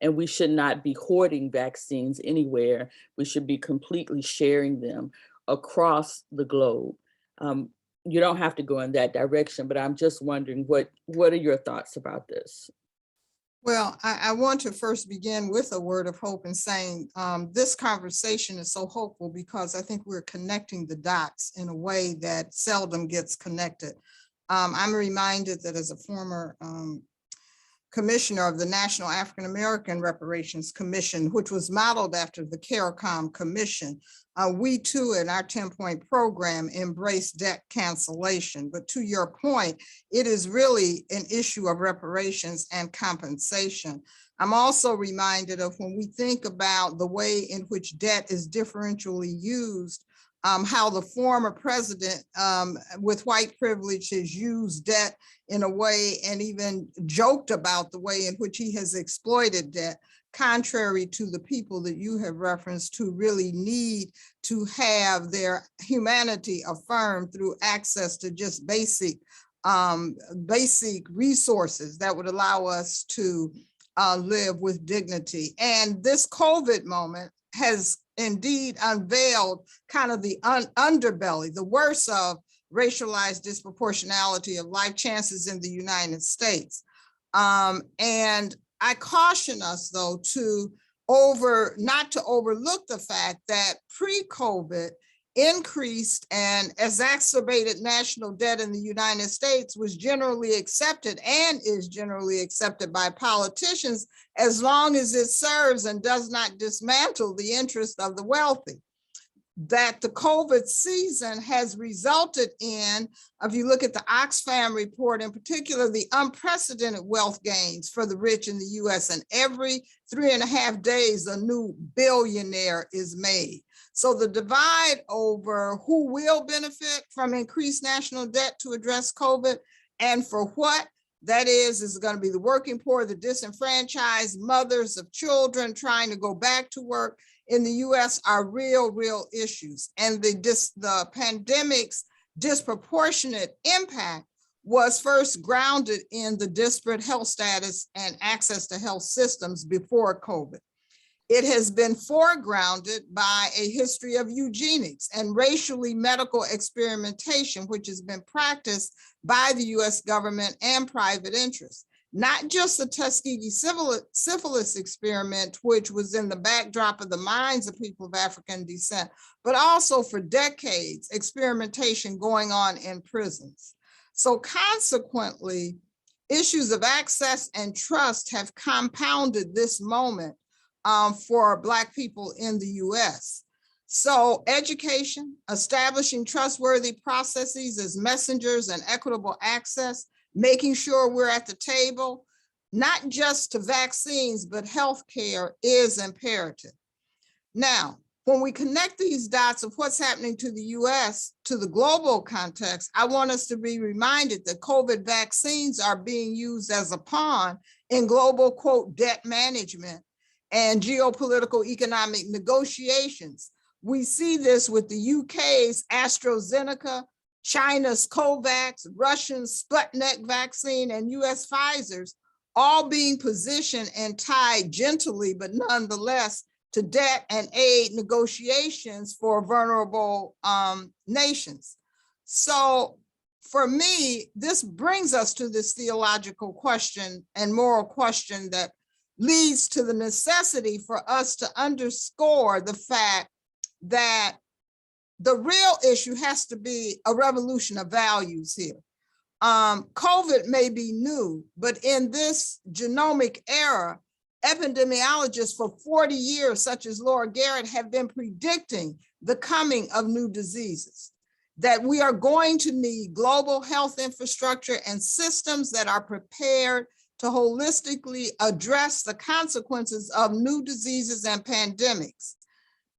and we should not be hoarding vaccines anywhere. We should be completely sharing them across the globe. You don't have to go in that direction, but I'm just wondering, what are your thoughts about this? Well, I want to first begin with a word of hope and saying this conversation is so hopeful because I think we're connecting the dots in a way that seldom gets connected. I'm reminded that as a former commissioner of the National African American Reparations Commission, which was modeled after the CARICOM Commission. We too, in our 10-point program, embrace debt cancellation. But to your point, it is really an issue of reparations and compensation. I'm also reminded of when we think about the way in which debt is differentially used, how the former president with white privilege has used debt in a way and even joked about the way in which he has exploited debt, contrary to the people that you have referenced who really need to have their humanity affirmed through access to just basic resources that would allow us to live with dignity. And this COVID moment has indeed unveiled kind of the underbelly, the worst of racialized disproportionality of life chances in the United States. And I caution us, though, not to overlook the fact that pre-COVID increased and exacerbated national debt in the United States was generally accepted and is generally accepted by politicians as long as it serves and does not dismantle the interest of the wealthy. That the COVID season has resulted in, if you look at the Oxfam report in particular, the unprecedented wealth gains for the rich in the US, and every 3.5 days, a new billionaire is made. So the divide over who will benefit from increased national debt to address COVID and for what, that is going to be the working poor, the disenfranchised, mothers of children trying to go back to work in the US are real issues. And the pandemic's disproportionate impact was first grounded in the disparate health status and access to health systems before COVID. It has been foregrounded by a history of eugenics and racially medical experimentation, which has been practiced by the US government and private interests. Not just the Tuskegee syphilis experiment, which was in the backdrop of the minds of people of African descent, but also for decades, experimentation going on in prisons. So consequently, issues of access and trust have compounded this moment for Black people in the US. So education, establishing trustworthy processes as messengers and equitable access, making sure we're at the table, not just to vaccines, but healthcare is imperative. Now, when we connect these dots of what's happening to the US to the global context, I want us to be reminded that COVID vaccines are being used as a pawn in global, quote, debt management and geopolitical economic negotiations. We see this with the UK's AstraZeneca, China's COVAX, Russia's Sputnik vaccine, and US Pfizer's all being positioned and tied gently, but nonetheless, to debt and aid negotiations for vulnerable nations. So for me, this brings us to this theological question and moral question that leads to the necessity for us to underscore the fact that the real issue has to be a revolution of values here. COVID may be new, but in this genomic era, epidemiologists for 40 years, such as Laura Garrett, have been predicting the coming of new diseases, that we are going to need global health infrastructure and systems that are prepared to holistically address the consequences of new diseases and pandemics.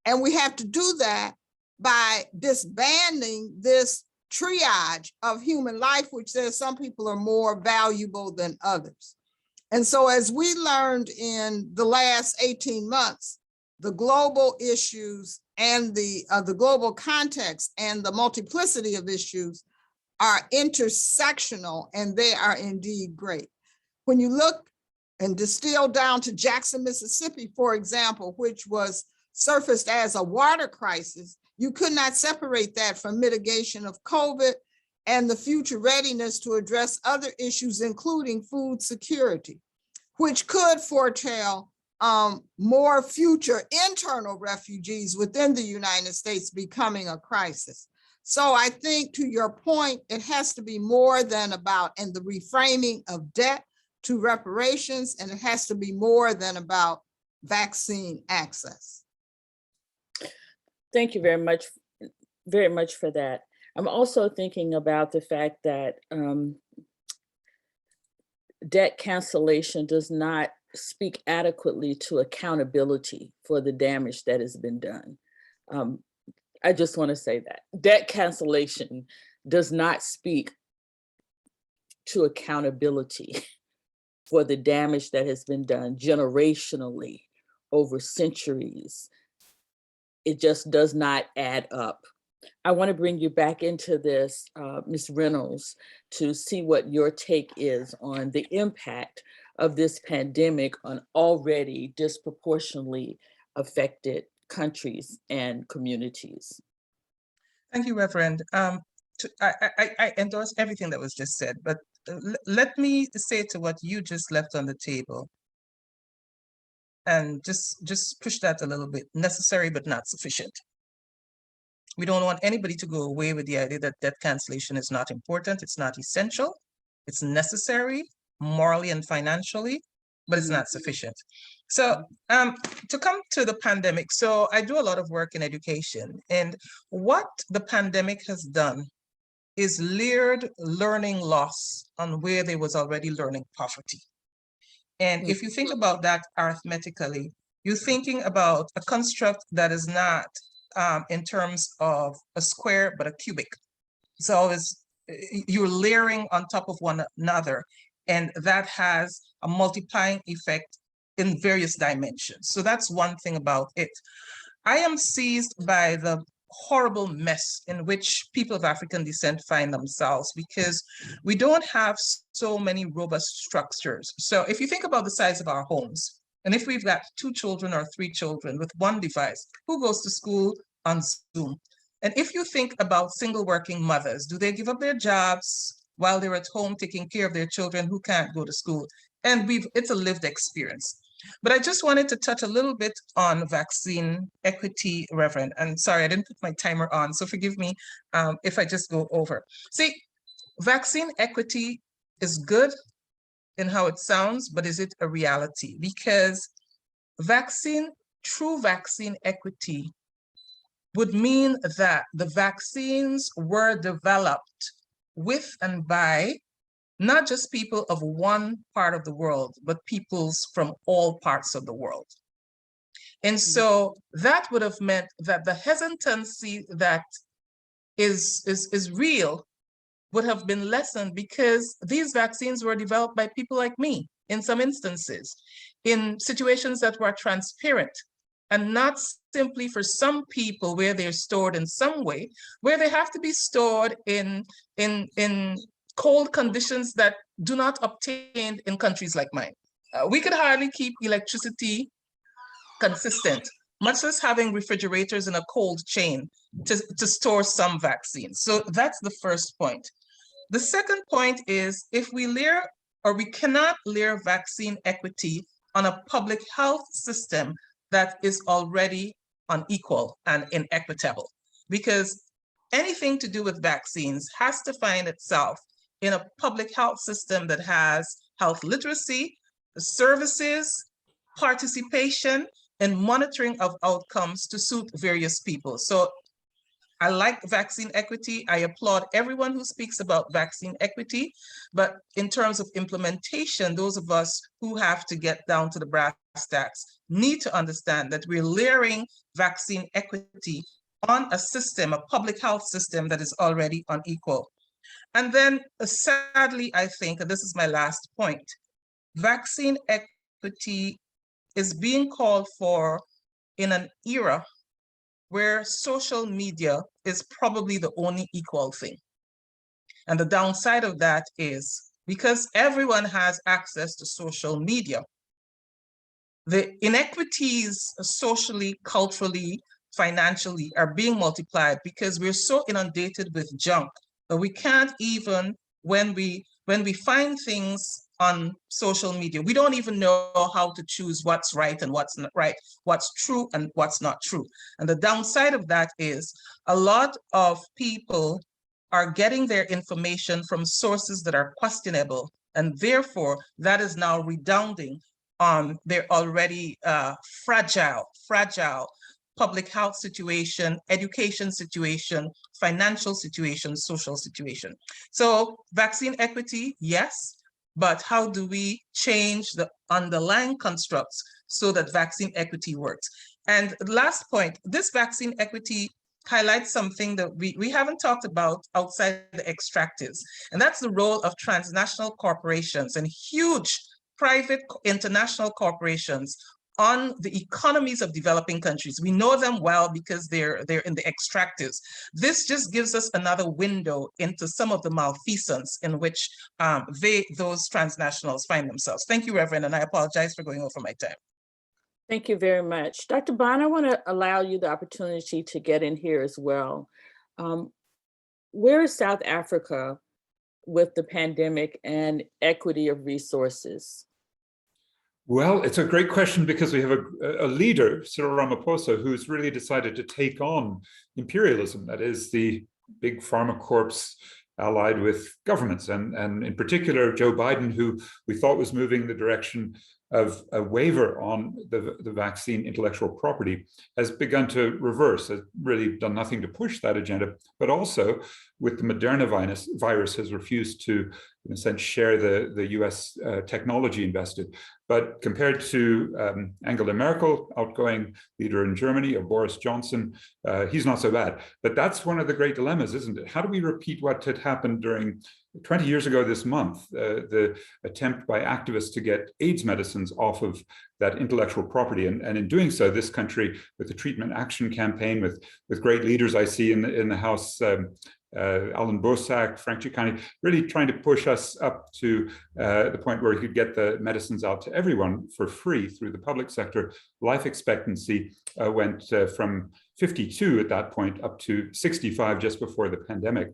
And we have to do that by disbanding this triage of human life, which says some people are more valuable than others. And so as we learned in the last 18 months, the global issues and the global context and the multiplicity of issues are intersectional, and they are indeed great. When you look and distill down to Jackson, Mississippi, for example, which was surfaced as a water crisis, you could not separate that from mitigation of COVID and the future readiness to address other issues, including food security, which could foretell more future internal refugees within the United States becoming a crisis. So I think, to your point, it has to be more than about, and the reframing of debt, to reparations, and it has to be more than about vaccine access. Thank you very much for that. I'm also thinking about the fact that debt cancellation does not speak adequately to accountability for the damage that has been done. I just want to say that debt cancellation does not speak to accountability for the damage that has been done generationally over centuries. It just does not add up. I want to bring you back into this, Ms. Reynolds, to see what your take is on the impact of this pandemic on already disproportionately affected countries and communities. Thank you, Reverend. I endorse everything that was just said, but let me say to what you just left on the table, and just push that a little bit. Necessary, but not sufficient. We don't want anybody to go away with the idea that debt cancellation is not important. It's not essential. It's necessary morally and financially, but it's not sufficient. So to come to the pandemic, so I do a lot of work in education, and what the pandemic has done is layered learning loss on where there was already learning poverty. And if you think about that arithmetically, you're thinking about a construct that is not in terms of a square, but a cubic. So you're layering on top of one another, and that has a multiplying effect in various dimensions. So that's one thing about it. I am seized by the horrible mess in which people of African descent find themselves, because we don't have so many robust structures. So if you think about the size of our homes, and if we've got 2 children or 3 children with one device, who goes to school on Zoom? And if you think about single working mothers, do they give up their jobs while they're at home taking care of their children who can't go to school? And it's a lived experience. But I just wanted to touch a little bit on vaccine equity, Reverend. And sorry, I didn't put my timer on, so forgive me if I just go over. See, vaccine equity is good in how it sounds, but is it a reality? Because true vaccine equity would mean that the vaccines were developed with and by not just people of one part of the world, but peoples from all parts of the world. And so that would have meant that the hesitancy that is real would have been lessened, because these vaccines were developed by people like me in some instances, in situations that were transparent, and not simply for some people where they're stored in some way, where they have to be stored in cold conditions that do not obtain in countries like mine. We could hardly keep electricity consistent, much less having refrigerators in a cold chain to store some vaccines. So that's the first point. The second point is, if we layer, or we cannot layer vaccine equity on a public health system that is already unequal and inequitable, because anything to do with vaccines has to find itself in a public health system that has health literacy, services, participation, and monitoring of outcomes to suit various people. So I like vaccine equity. I applaud everyone who speaks about vaccine equity, but in terms of implementation, those of us who have to get down to the brass tacks need to understand that we're layering vaccine equity on a system, a public health system that is already unequal. And then sadly, I think, and this is my last point, vaccine equity is being called for in an era where social media is probably the only equal thing. And the downside of that is, because everyone has access to social media, the inequities socially, culturally, financially are being multiplied, because we're so inundated with junk that we can't even, when we find things on social media, we don't even know how to choose what's right and what's not right, what's true and what's not true. And the downside of that is a lot of people are getting their information from sources that are questionable And therefore, that is now redounding on their already fragile public health situation, education situation, financial situation, social situation. So vaccine equity, yes, but how do we change the underlying constructs so that vaccine equity works? And last point, this vaccine equity highlights something that we haven't talked about outside the extractives, and that's the role of transnational corporations and huge private international corporations on the economies of developing countries. We know them well because they're in the extractives. This just gives us another window into some of the malfeasance in which those transnationals find themselves. Thank you, Reverend, and I apologize for going over my time. Thank you very much. Dr. Bond, I want to allow you the opportunity to get in here as well. Where is South Africa with the pandemic and equity of resources? Well, it's a great question because we have a leader, Cyril Ramaphosa, who's really decided to take on imperialism, that is the big pharma corps allied with governments, and in particular, Joe Biden, who we thought was moving in the direction of a waiver on the vaccine intellectual property, has begun to reverse, has really done nothing to push that agenda, but also with the Moderna virus has refused to, in a sense, share the US technology invested. But compared to Angela Merkel, outgoing leader in Germany, or Boris Johnson, he's not so bad. But that's one of the great dilemmas, isn't it? How do we repeat what had happened during 20 years ago this month, the attempt by activists to get AIDS medicines off of that intellectual property. And in doing so, this country, with the Treatment Action Campaign, with great leaders I see in the House, Alan Bosak, Frank Chikani, really trying to push us up to the point where we could get the medicines out to everyone for free through the public sector. Life expectancy went from 52 at that point up to 65 just before the pandemic.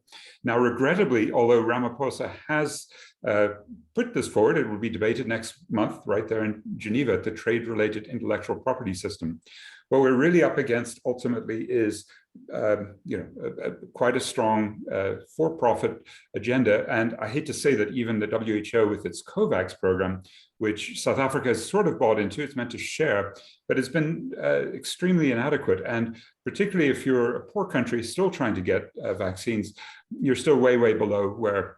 Now, regrettably, although Ramaphosa has put this forward, it will be debated next month right there in Geneva at the trade-related intellectual property system. What we're really up against ultimately is quite a strong for-profit agenda. And I hate to say that even the WHO with its COVAX program, which South Africa has sort of bought into, it's meant to share, but it's been extremely inadequate. And particularly if you're a poor country still trying to get vaccines, you're still way, way below where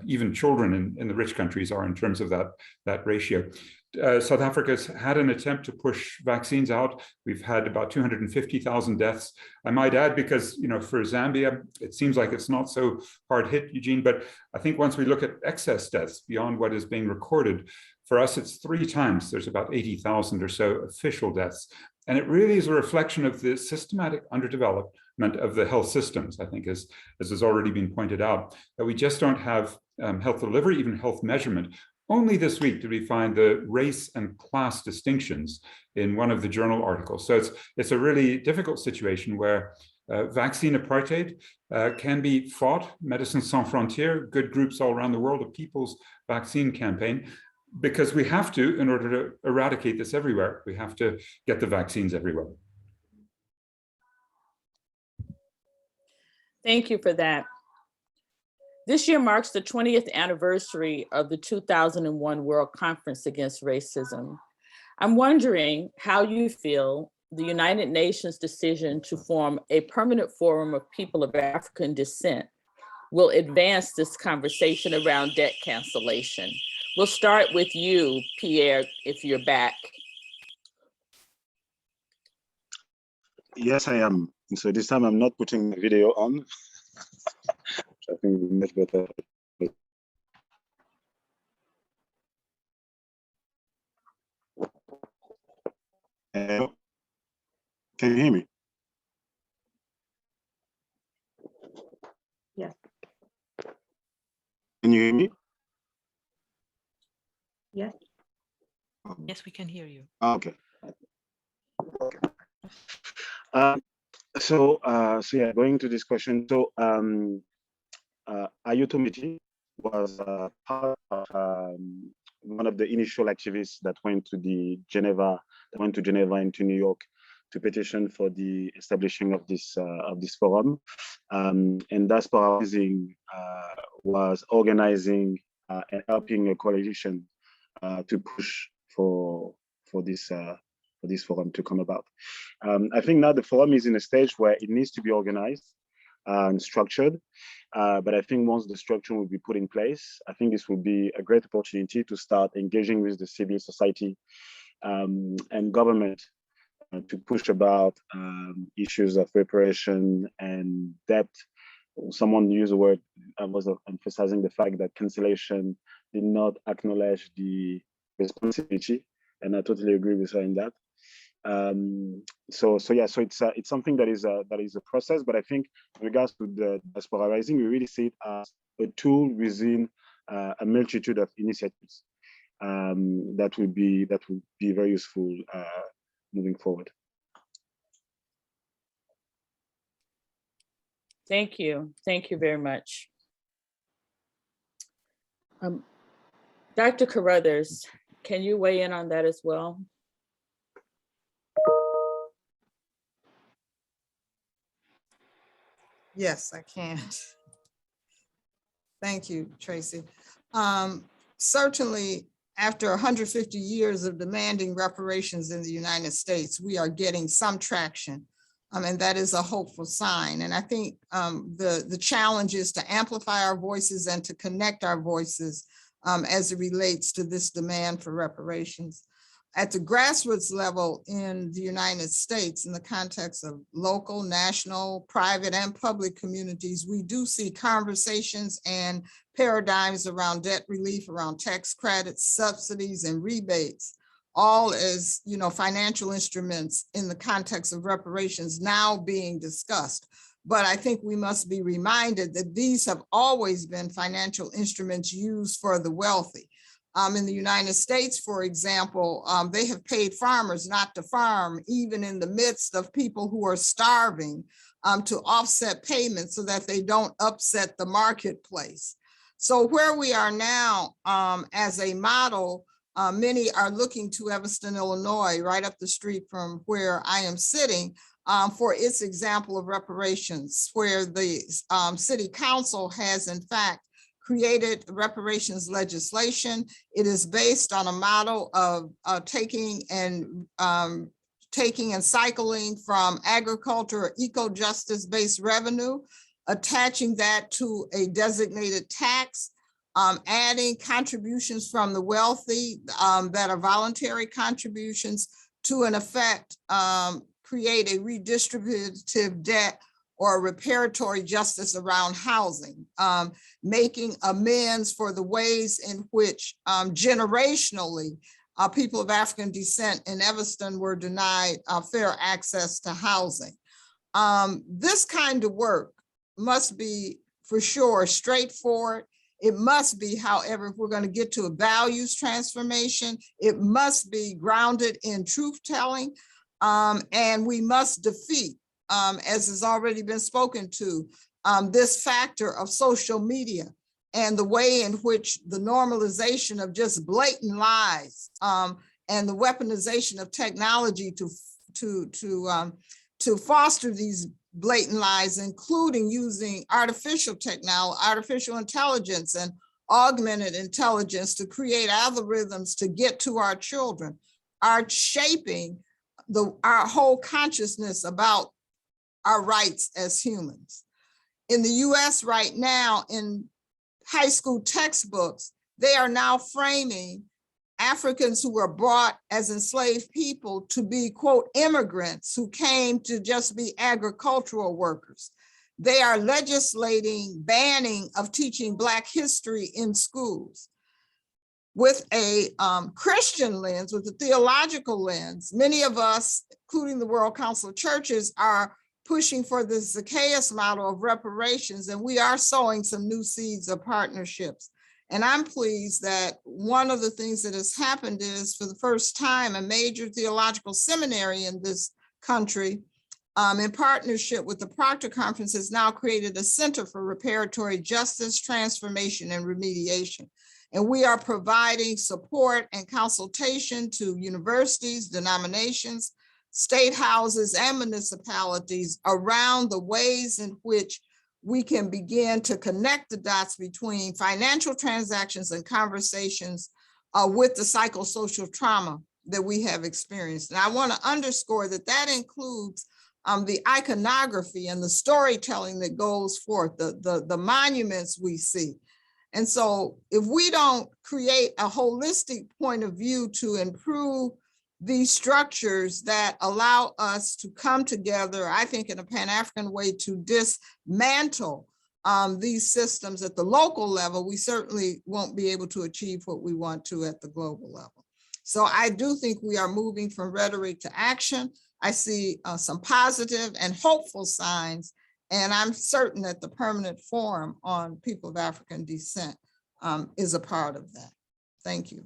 even children in the rich countries are in terms of that ratio. South Africa's had an attempt to push vaccines out. We've had about 250,000 deaths. I might add, because for Zambia, it seems like it's not so hard hit, Eugene, but I think once we look at excess deaths beyond what is being recorded, for us, it's 3 times. There's about 80,000 or so official deaths. And it really is a reflection of the systematic underdevelopment of the health systems, I think, as has already been pointed out, that we just don't have health delivery, even health measurement. Only this week did we find the race and class distinctions in one of the journal articles. So it's a really difficult situation where vaccine apartheid can be fought. Médecins Sans Frontières, good groups all around the world, a people's vaccine campaign, because we have to, in order to eradicate this everywhere, we have to get the vaccines everywhere. Thank you for that. This year marks the 20th anniversary of the 2001 World Conference Against Racism. I'm wondering how you feel the United Nations decision to form a permanent forum of people of African descent will advance this conversation around debt cancellation. We'll start with you, Pierre, if you're back. Yes, I am. So this time I'm not putting the video on. I think much better. Can you hear me? Yes. Can you hear me? Yes. Yes, we can hear you. Okay. So yeah, going to this question. So Ayuto was part of one of the initial activists that went to Geneva and to New York to petition for the establishing of this forum. And Diaspora Rising was organizing and helping a coalition to push for this forum to come about. I think now the forum is in a stage where it needs to be organized and structured. But I think once the structure will be put in place, I think this will be a great opportunity to start engaging with the civil society and government to push about issues of reparation and debt. Someone used the word, was emphasizing the fact that cancellation did not acknowledge the responsibility, and I totally agree with her in that. So it's something that is a process, but I think in regards to the diaspora rising, we really see it as a tool within a multitude of initiatives that will be very useful moving forward. Thank you very much. Dr. Carruthers, can you weigh in on that as well? Yes, I can. Thank you, Tracy. Certainly, after 150 years of demanding reparations in the United States, we are getting some traction, and that is a hopeful sign. And I think the challenge is to amplify our voices and to connect our voices as it relates to this demand for reparations. At the grassroots level in the United States, in the context of local, national, private, and public communities, we do see conversations and paradigms around debt relief, around tax credits, subsidies, and rebates, all as financial instruments in the context of reparations now being discussed. But I think we must be reminded that these have always been financial instruments used for the wealthy. In the United States, for example, they have paid farmers not to farm, even in the midst of people who are starving, to offset payments so that they don't upset the marketplace. So where we are now as a model, many are looking to Evanston, Illinois, right up the street from where I am sitting, for its example of reparations, where the city council has in fact created reparations legislation. It is based on a model of taking and cycling from agriculture or eco-justice-based revenue, attaching that to a designated tax, adding contributions from the wealthy that are voluntary contributions to, in effect, create a redistributive debt or reparatory justice around housing, making amends for the ways in which generationally people of African descent in Evanston were denied fair access to housing. This kind of work must be, for sure, straightforward. It must be, however, if we're going to get to a values transformation, it must be grounded in truth-telling, and we must defeat, as has already been spoken to, this factor of social media and the way in which the normalization of just blatant lies and the weaponization of technology to foster these blatant lies, including using artificial intelligence and augmented intelligence to create algorithms to get to our children, are shaping our whole consciousness about our rights as humans. In the US right now, in high school textbooks, they are now framing Africans who were brought as enslaved people to be, quote, immigrants who came to just be agricultural workers. They are legislating banning of teaching Black history in schools. With a Christian lens, with a theological lens, many of us, including the World Council of Churches, are pushing for the Zacchaeus model of reparations, and we are sowing some new seeds of partnerships. And I'm pleased that one of the things that has happened is, for the first time, a major theological seminary in this country, in partnership with the Proctor Conference, has now created a Center for Reparatory Justice, Transformation, and Remediation. And we are providing support and consultation to universities, denominations, state houses, and municipalities around the ways in which we can begin to connect the dots between financial transactions and conversations with the psychosocial trauma that we have experienced. And I want to underscore that that includes the iconography and the storytelling that goes forth, the monuments we see. And so if we don't create a holistic point of view to improve these structures that allow us to come together, I think in a Pan-African way, to dismantle these systems at the local level, we certainly won't be able to achieve what we want to at the global level. So I do think we are moving from rhetoric to action. I see some positive and hopeful signs, and I'm certain that the Permanent Forum on People of African Descent is a part of that. Thank you.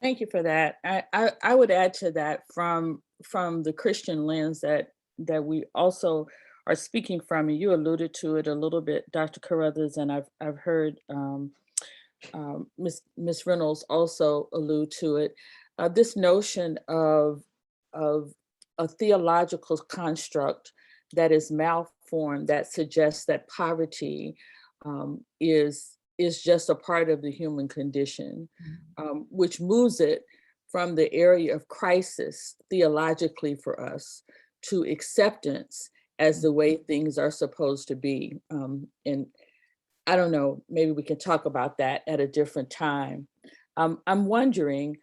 Thank you for that. I would add to that from the Christian lens that we also are speaking from, and you alluded to it a little bit, Dr. Carruthers, and I've heard Ms. Reynolds also allude to it. This notion of a theological construct that is malformed, that suggests that poverty is just a part of the human condition, which moves it from the area of crisis theologically for us to acceptance as the way things are supposed to be. And I don't know, maybe we can talk about that at a different time. I'm wondering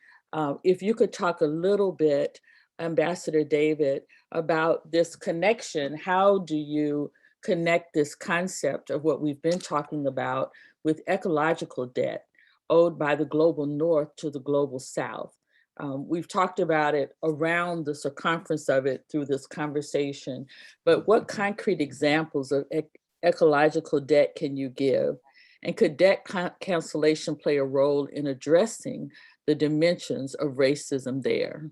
if you could talk a little bit, Ambassador David, about this connection. How do you connect this concept of what we've been talking about with ecological debt owed by the global north to the global south? We've talked about it around the circumference of it through this conversation, but what concrete examples of ecological debt can you give? And could debt cancellation play a role in addressing the dimensions of racism there?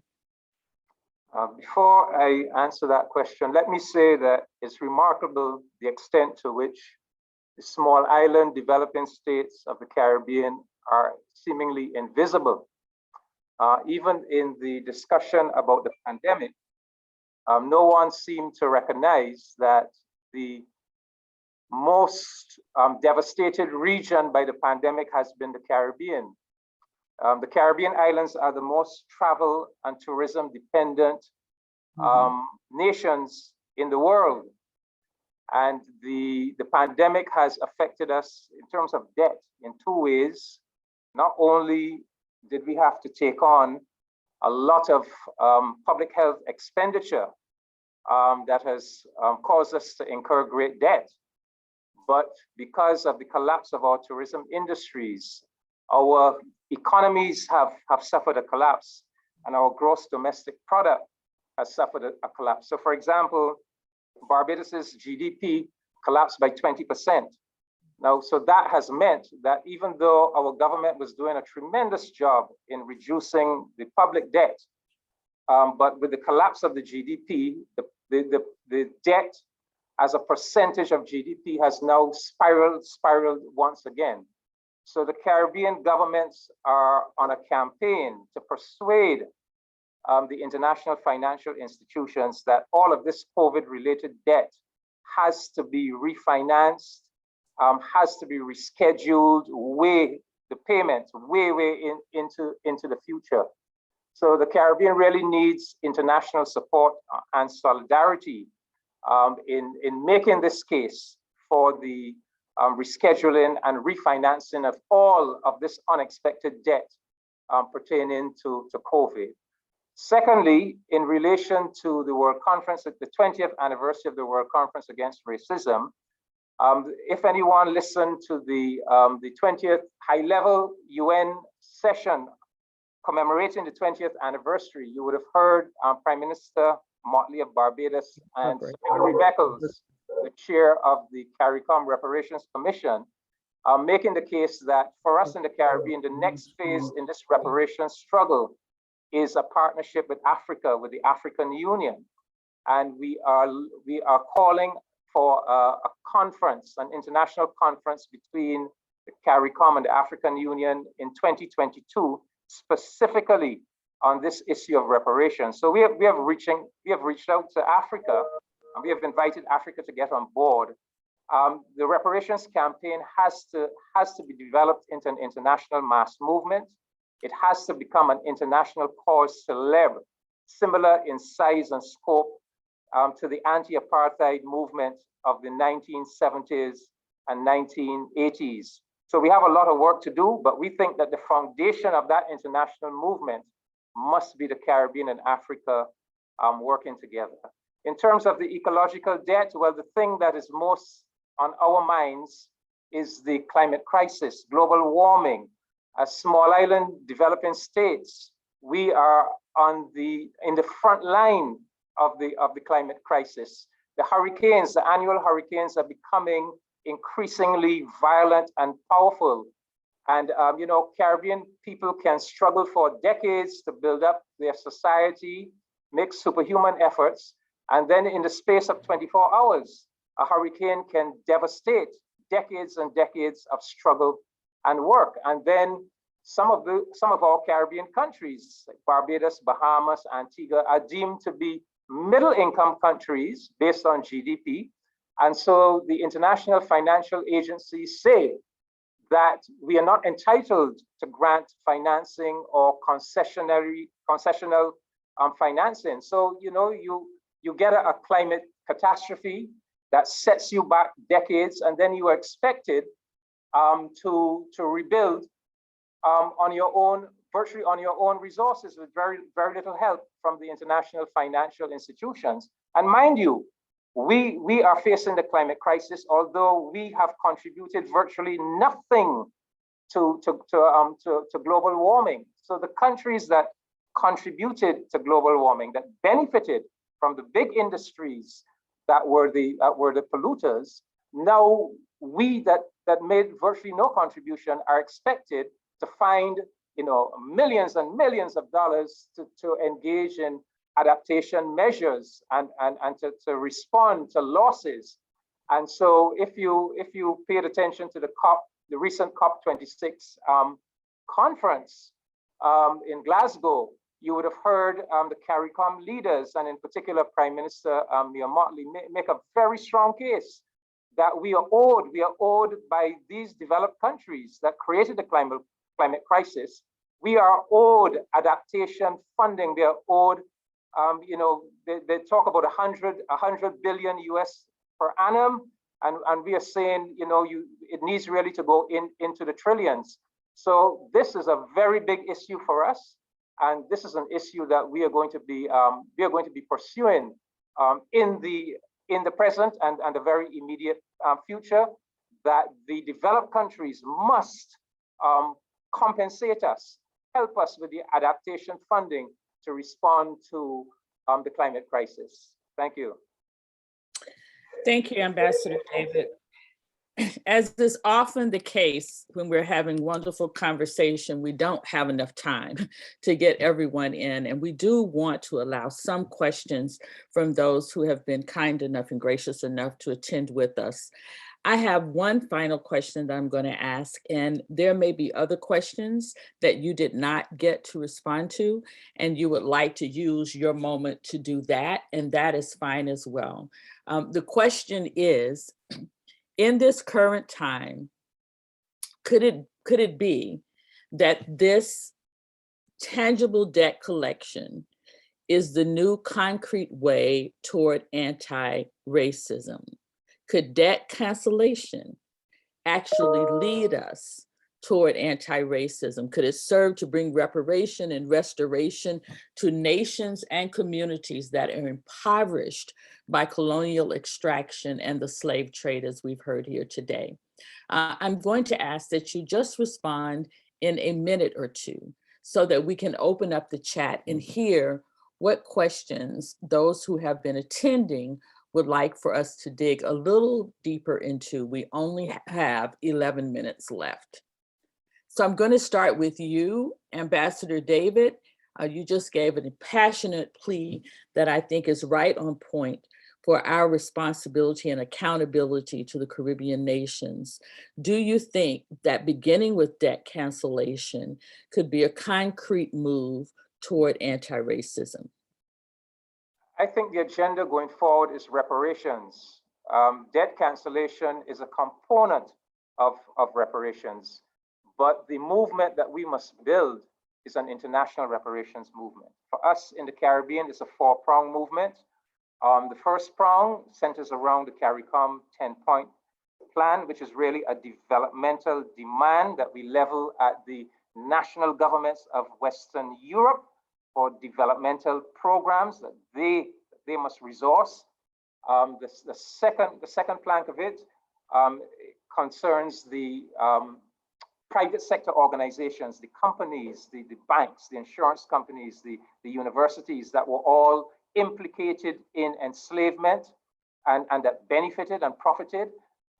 Before I answer that question, let me say that it's remarkable the extent to which the small island developing states of the Caribbean are seemingly invisible. Even in the discussion about the pandemic, no one seemed to recognize that the most devastated region by the pandemic has been the Caribbean. The Caribbean islands are the most travel and tourism dependent nations in the world. And the pandemic has affected us in terms of debt in two ways. Not only did we have to take on a lot of public health expenditure that has caused us to incur great debt, but because of the collapse of our tourism industries, our economies have suffered a collapse, and our gross domestic product has suffered a collapse. So for example, Barbados's GDP collapsed by 20%. Now, so that has meant that even though our government was doing a tremendous job in reducing the public debt, but with the collapse of the GDP, the debt as a percentage of GDP has now spiraled once again. So the Caribbean governments are on a campaign to persuade the international financial institutions that all of this COVID-related debt has to be refinanced, has to be rescheduled the payments way into the future. So the Caribbean really needs international support and solidarity in making this case for the rescheduling and refinancing of all of this unexpected debt pertaining to COVID. Secondly, in relation to the World Conference, at the 20th anniversary of the World Conference Against Racism, if anyone listened to the 20th high-level UN session commemorating the 20th anniversary, you would have heard Prime Minister Motley of Barbados and Secretary Beckles, the chair of the CARICOM Reparations Commission, making the case that for us in the Caribbean, the next phase in this reparations struggle is a partnership with Africa, with the African Union. And we are calling for a conference, an international conference between the CARICOM and the African Union in 2022, specifically on this issue of reparations. So we have reached out to Africa, and we have invited Africa to get on board The reparations campaign has to be developed into an international mass movement. It has to become an international cause célèbre, similar in size and scope to the anti-apartheid movement of the 1970s and 1980s. So we have a lot of work to do, but we think that the foundation of that international movement must be the Caribbean and Africa working together. In terms of the ecological debt, well, the thing that is most on our minds is the climate crisis, global warming. As small island developing states, we are in the front line of the climate crisis. The hurricanes, the annual hurricanes are becoming increasingly violent and powerful. And you know, Caribbean people can struggle for decades to build up their society, make superhuman efforts, and then in the space of 24 hours, a hurricane can devastate decades and decades of struggle and work. And then some of our Caribbean countries, like Barbados, Bahamas, Antigua, are deemed to be middle-income countries based on GDP. And so the international financial agencies say that we are not entitled to grant financing or concessional financing. So, you know, you get a climate catastrophe that sets you back decades, and then you are expected to rebuild on your own, virtually on your own resources, with very little help from the international financial institutions. And mind you, we are facing the climate crisis, although we have contributed virtually nothing to global warming. So the countries that contributed to global warming, that benefited from the big industries that were the polluters, now we that made virtually no contribution are expected to find, you know, millions and millions of dollars to engage in adaptation measures and to respond to losses. And so if you paid attention to the recent COP26 conference in Glasgow, you would have heard the CARICOM leaders, and in particular Prime Minister Mia Mottley, make a very strong case that we are owed by these developed countries that created the climate crisis. We are owed adaptation funding. They are owed, you know, they talk about 100 billion US per annum, and we are saying, you know, it needs really to go into the trillions. So this is a very big issue for us, and this is an issue that we are going to be pursuing in the present and the very immediate future. That the developed countries must compensate us, help us with the adaptation funding to respond to the climate crisis. Thank you. Thank you, Ambassador David. As is often the case when we're having wonderful conversation, we don't have enough time to get everyone in, and we do want to allow some questions from those who have been kind enough and gracious enough to attend with us. I have one final question that I'm going to ask, and there may be other questions that you did not get to respond to, and you would like to use your moment to do that, and that is fine as well. The question is, in this current time, could it be that this tangible debt collection is the new concrete way toward anti-racism? Could debt cancellation actually lead us toward anti-racism? Could it serve to bring reparation and restoration to nations and communities that are impoverished by colonial extraction and the slave trade, as we've heard here today? I'm going to ask that you just respond in a minute or two so that we can open up the chat and hear what questions those who have been attending would like for us to dig a little deeper into. We only have 11 minutes left. So I'm going to start with you, Ambassador David. You just gave a passionate plea that I think is right on point for our responsibility and accountability to the Caribbean nations. Do you think that beginning with debt cancellation could be a concrete move toward anti-racism? I think the agenda going forward is reparations. debt cancellation is a component of reparations, but the movement that we must build is an international reparations movement. For us in the Caribbean, it's a four-prong movement. The first prong centers around the CARICOM 10-point plan, which is really a developmental demand that we level at the national governments of Western Europe for developmental programs that they must resource. The second plank of it concerns the private sector organizations, the companies, the banks, the insurance companies, the universities that were all implicated in enslavement and that benefited and profited.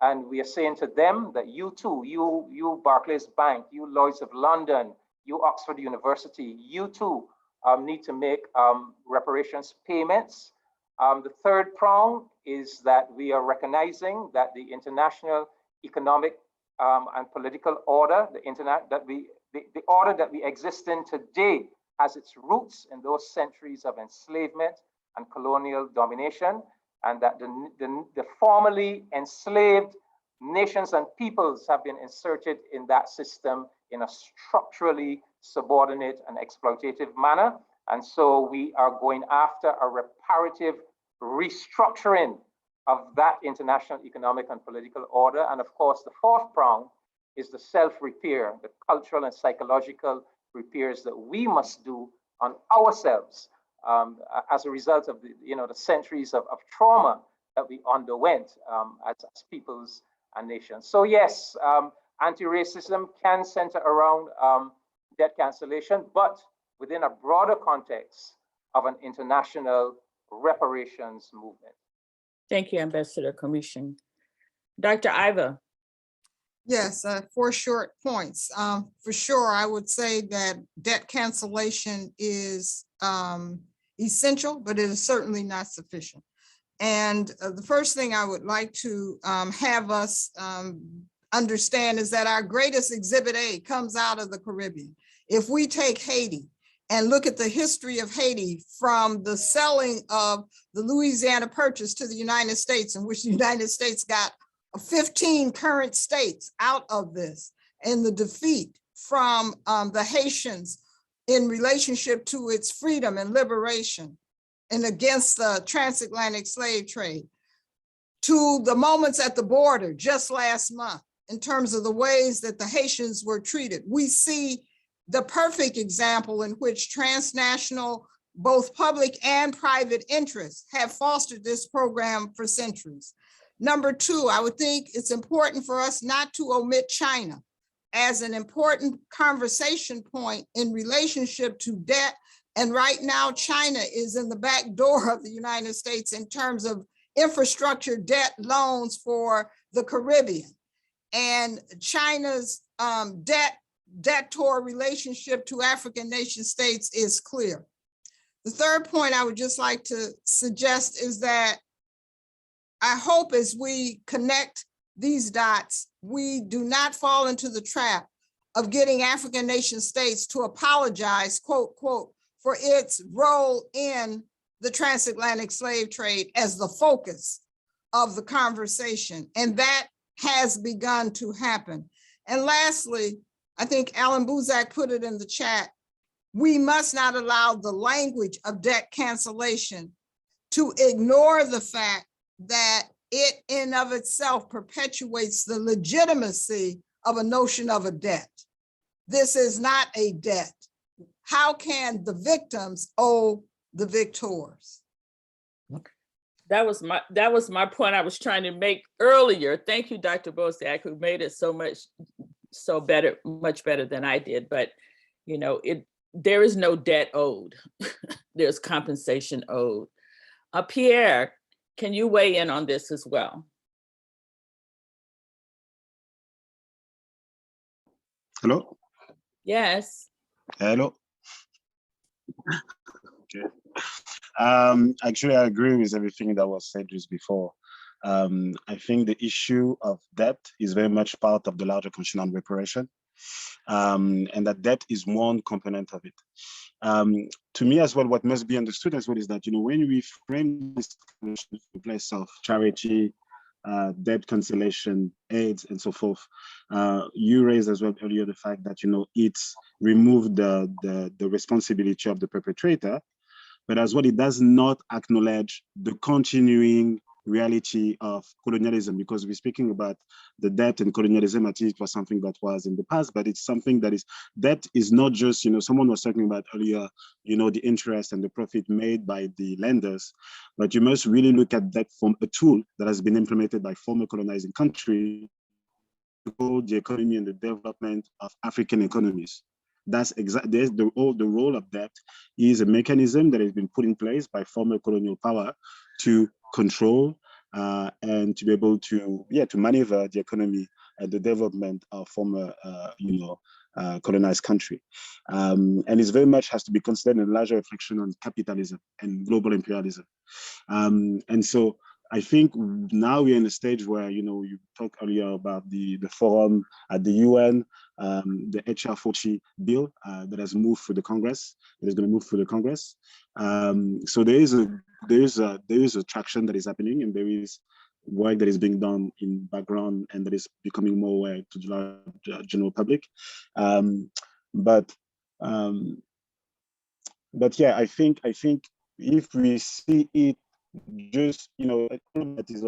And we are saying to them that you too, you Barclays Bank, you Lloyds of London, you Oxford University, you too need to make reparations payments. The third prong is that we are recognizing that the international economic and political order, the order that we exist in today has its roots in those centuries of enslavement and colonial domination, and that the formerly enslaved nations and peoples have been inserted in that system in a structurally subordinate and exploitative manner. And so we are going after a reparative restructuring of that international economic and political order. And of course, the fourth prong is the self-repair, the cultural and psychological repairs that we must do on ourselves as a result of the centuries of trauma that we underwent as peoples and nations. So yes, anti-racism can center around debt cancellation, but within a broader context of an international reparations movement. Thank you, Ambassador Commission. Dr. Iva. Yes, 4 short points. For sure, I would say that debt cancellation is essential, but it is certainly not sufficient. And the first thing I would like to have us understand is that our greatest Exhibit A comes out of the Caribbean. If we take Haiti and look at the history of Haiti from the selling of the Louisiana Purchase to the United States, in which the United States got 15 current states out of this, and the defeat from the Haitians in relationship to its freedom and liberation and against the transatlantic slave trade, to the moments at the border just last month in terms of the ways that the Haitians were treated. We see the perfect example in which transnational, both public and private interests have fostered this program for centuries. Number 2, I would think it's important for us not to omit China as an important conversation point in relationship to debt. And right now, China is in the back door of the United States in terms of infrastructure debt loans for the Caribbean. And China's debtor relationship to African nation states is clear. The third point I would just like to suggest is that I hope as we connect these dots, we do not fall into the trap of getting African nation states to apologize, quote, quote, for its role in the transatlantic slave trade as the focus of the conversation. And that has begun to happen. And lastly, I think Alan Buzak put it in the chat, we must not allow the language of debt cancellation to ignore the fact that it in of itself perpetuates the legitimacy of a notion of a debt. This is not a debt. How can the victims owe the victors? That was my point I was trying to make earlier. Thank you, Dr. Bozak, who made it much better than I did. But there is no debt owed. There's compensation owed. Pierre, can you weigh in on this as well? Hello? Yes. Hello? Okay. Actually, I agree with everything that was said just before. I think the issue of debt is very much part of the larger question on reparation, and that debt is one component of it. To me as well, what must be understood as well is that, when we frame this from a place of charity debt cancellation, aids, and so forth. You raised as well earlier the fact that, it's removed the responsibility of the perpetrator, but as well, it does not acknowledge the continuing reality of colonialism, because we're speaking about the debt and colonialism. I think it was something that was in the past, but it's something that is not just, someone was talking about earlier, the interest and the profit made by the lenders, but you must really look at that from a tool that has been implemented by former colonizing countries to hold the economy and the development of African economies. That's exactly the role of debt is a mechanism that has been put in place by former colonial power to control and to be able to maneuver the economy and the development of former colonized country. And it very much has to be considered in a larger reflection on capitalism and global imperialism. And so I think now we're in a stage where, you talked earlier about the forum at the UN, the HR 40 bill that has moved through the Congress. It is going to move through the Congress. So there is a traction that is happening, and there is work that is being done in background and that is becoming more aware to the general public. But yeah, I think if we see it just, that is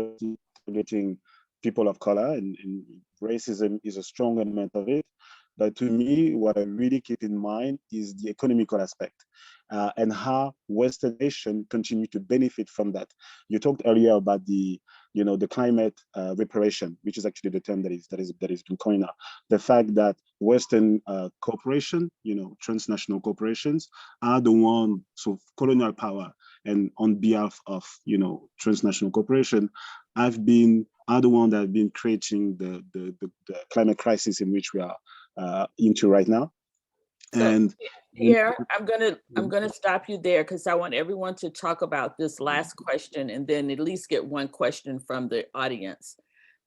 targeting people of color, and racism is a strong element of it. But to me, what I really keep in mind is the economical aspect and how Western nations continue to benefit from that. You talked earlier about the climate reparation, which is actually the term that is been coined now. The fact that Western corporation, transnational corporations, are the one, so colonial power, and on behalf of transnational corporation, are the one that have been creating the climate crisis in which we are into right now. So, and yeah, I'm gonna stop you there because I want everyone to talk about this last question and then at least get one question from the audience.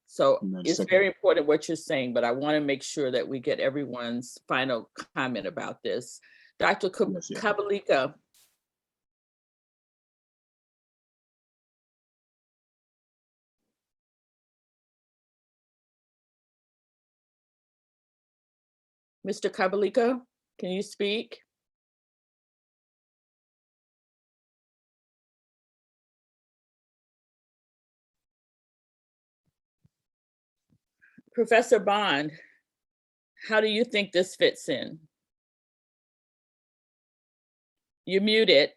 So it's very important what you're saying, but I want to make sure that we get everyone's final comment about this. Dr. Kabalika. Mr. Kabalika, can you speak? Professor Bond, how do you think this fits in? You're muted.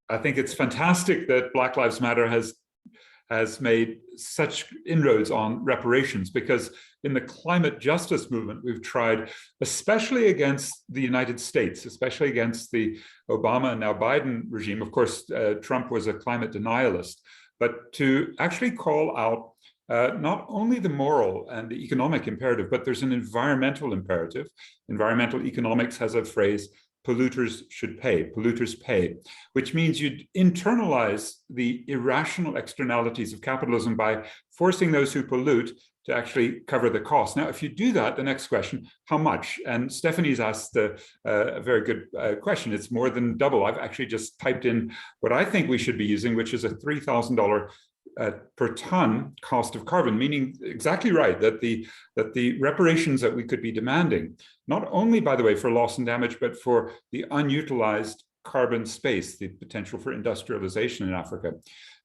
I think it's fantastic that Black Lives Matter has made such inroads on reparations, because in the climate justice movement, we've tried, especially against the United States, especially against the Obama and now Biden regime. Of course, Trump was a climate denialist, but to actually call out not only the moral and the economic imperative, but there's an environmental imperative. Environmental economics has a phrase, polluters should pay, polluters pay, which means you'd internalize the irrational externalities of capitalism by forcing those who pollute to actually cover the cost. Now, if you do that, the next question, how much? And Stephanie's asked a very good question. It's more than double. I've actually just typed in what I think we should be using, which is a $3,000 per ton cost of carbon, meaning exactly right, that the reparations that we could be demanding, not only, by the way, for loss and damage, but for the unutilized carbon space, the potential for industrialization in Africa.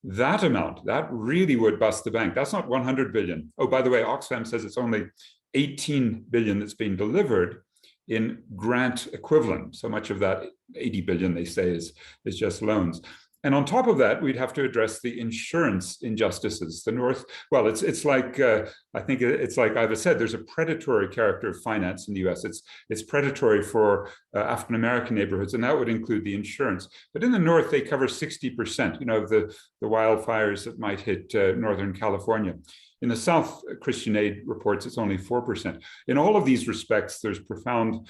That amount, that really would bust the bank. That's not 100 billion. Oh, by the way, Oxfam says it's only 18 billion that's being delivered in grant equivalent. So much of that 80 billion, they say, is just loans. And on top of that, we'd have to address the insurance injustices. The North, well, it's like, I think it's like Iva said, there's a predatory character of finance in the US. It's predatory for African-American neighborhoods, and that would include the insurance. But in the North, they cover 60%, of the wildfires that might hit Northern California. In the South, Christian Aid reports it's only 4%. In all of these respects, there's profound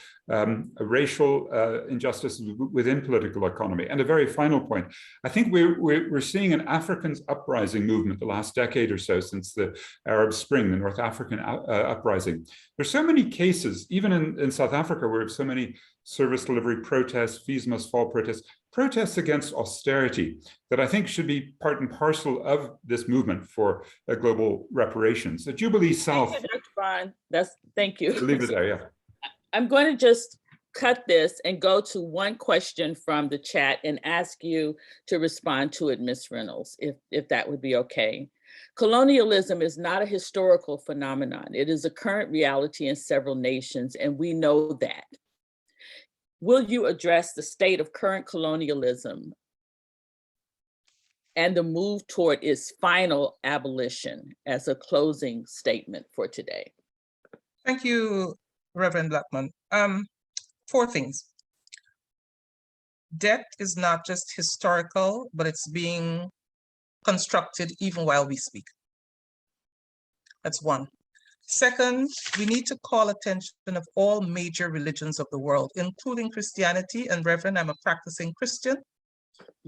racial injustice within political economy. And a very final point, I think we're seeing an African uprising movement the last decade or so since the Arab Spring, the North African uprising. There's so many cases, even in South Africa, where we have so many service delivery protests, fees must fall protests. protests against austerity that I think should be part and parcel of this movement for global reparations. The Jubilee South. Thank you, Dr. Bond. Thank you. Leave it there, yeah. I'm going to just cut this and go to one question from the chat and ask you to respond to it, Ms. Reynolds, if that would be okay. Colonialism is not a historical phenomenon. It is a current reality in several nations, and we know that. Will you address the state of current colonialism and the move toward its final abolition as a closing statement for today? Thank you, Reverend Blackman. 4 things. Debt is not just historical, but it's being constructed even while we speak. That's 1. Second, we need to call attention of all major religions of the world, including Christianity. And Reverend, I'm a practicing Christian,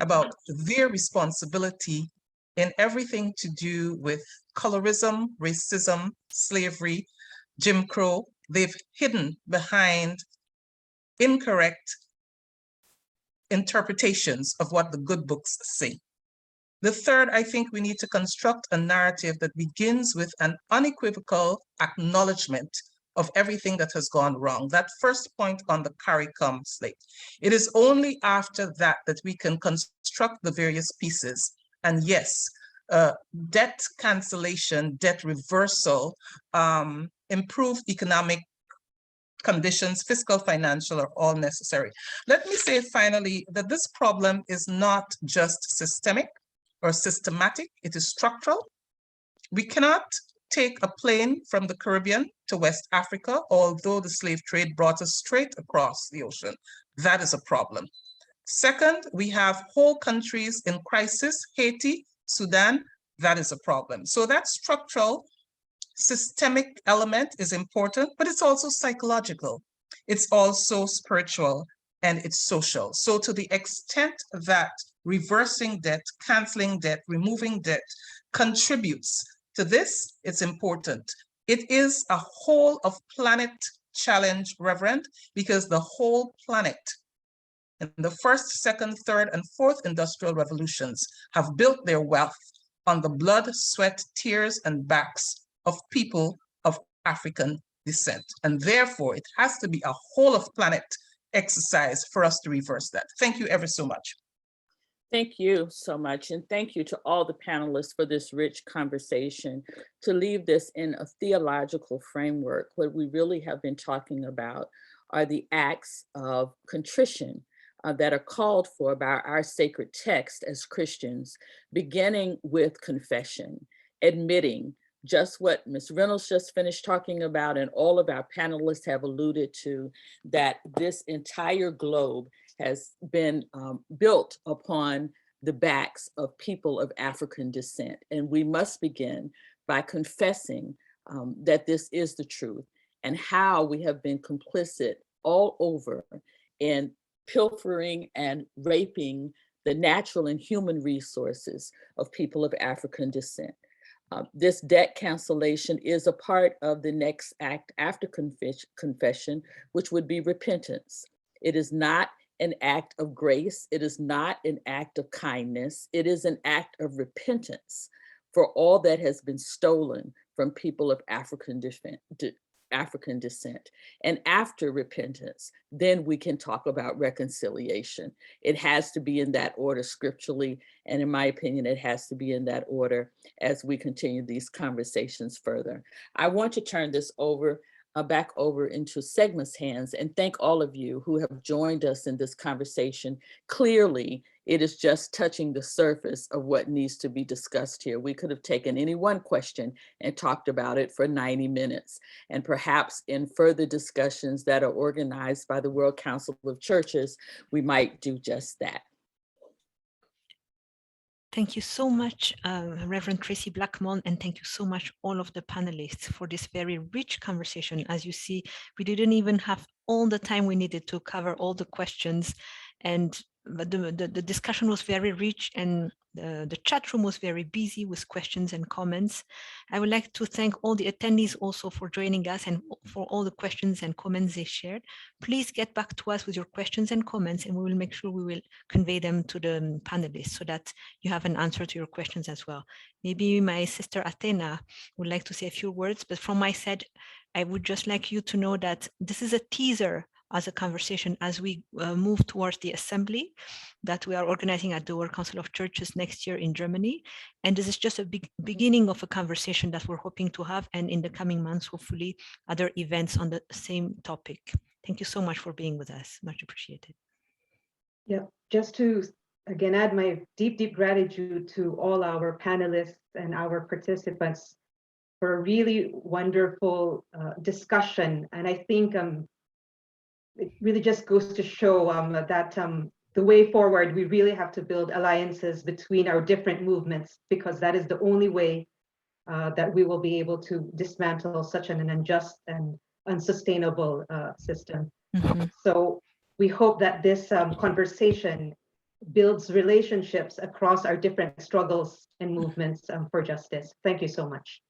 about their responsibility in everything to do with colorism, racism, slavery, Jim Crow. They've hidden behind incorrect interpretations of what the good books say. The third, I think we need to construct a narrative that begins with an unequivocal acknowledgement of everything that has gone wrong. That first point on the CARICOM slate. It is only after that that we can construct the various pieces. And yes, debt cancellation, debt reversal, improved economic conditions, fiscal, financial, are all necessary. Let me say finally that this problem is not just systemic or systematic, it is structural. We cannot take a plane from the Caribbean to West Africa, although the slave trade brought us straight across the ocean. That is a problem. Second, we have whole countries in crisis, Haiti, Sudan, that is a problem. So that structural, systemic element is important, but it's also psychological. It's also spiritual, and it's social. So to the extent that reversing debt, canceling debt, removing debt contributes to this, it's important. It is a whole of planet challenge, Reverend, because the whole planet in the first, second, third, and fourth industrial revolutions have built their wealth on the blood, sweat, tears, and backs of people of African descent. And therefore, it has to be a whole of planet exercise for us to reverse that. Thank you ever so much. Thank you so much. And thank you to all the panelists for this rich conversation. To leave this in a theological framework, what we really have been talking about are the acts of contrition that are called for by our sacred text as Christians, beginning with confession, admitting just what Ms. Reynolds just finished talking about, and all of our panelists have alluded to, that this entire globe has been built upon the backs of people of African descent. And we must begin by confessing that this is the truth, and how we have been complicit all over in pilfering and raping the natural and human resources of people of African descent. This debt cancellation is a part of the next act after confession, which would be repentance. It is not an act of grace. It is not an act of kindness. It is an act of repentance for all that has been stolen from people of African descent. And after repentance, then we can talk about reconciliation. It has to be in that order scripturally. And in my opinion, it has to be in that order as we continue these conversations further. I want to turn this over back over into Segma's hands and thank all of you who have joined us in this conversation. Clearly, it is just touching the surface of what needs to be discussed here. We could have taken any one question and talked about it for 90 minutes. And perhaps in further discussions that are organized by the World Council of Churches, we might do just that. Thank you so much, Reverend Tracy Blackmon, and thank you so much all of the panelists for this very rich conversation. As you see, we didn't even have all the time we needed to cover all the questions, And the discussion was very rich, and the chat room was very busy with questions and comments. I would like to thank all the attendees also for joining us and for all the questions and comments they shared. Please get back to us with your questions and comments, and we will make sure we will convey them to the panelists so that you have an answer to your questions as well. Maybe my sister Athena would like to say a few words, but from my side, I would just like you to know that this is a teaser as a conversation as we move towards the assembly that we are organizing at the World Council of Churches next year in Germany. And this is just a beginning of a conversation that we're hoping to have, and in the coming months, hopefully, other events on the same topic. Thank you so much for being with us. Much appreciated. Yeah, just to again add my deep, deep gratitude to all our panelists and our participants for a really wonderful discussion. And I think it really just goes to show that the way forward, we really have to build alliances between our different movements, because that is the only way that we will be able to dismantle such an unjust and unsustainable system. Mm-hmm. So we hope that this conversation builds relationships across our different struggles and movements for justice. Thank you so much.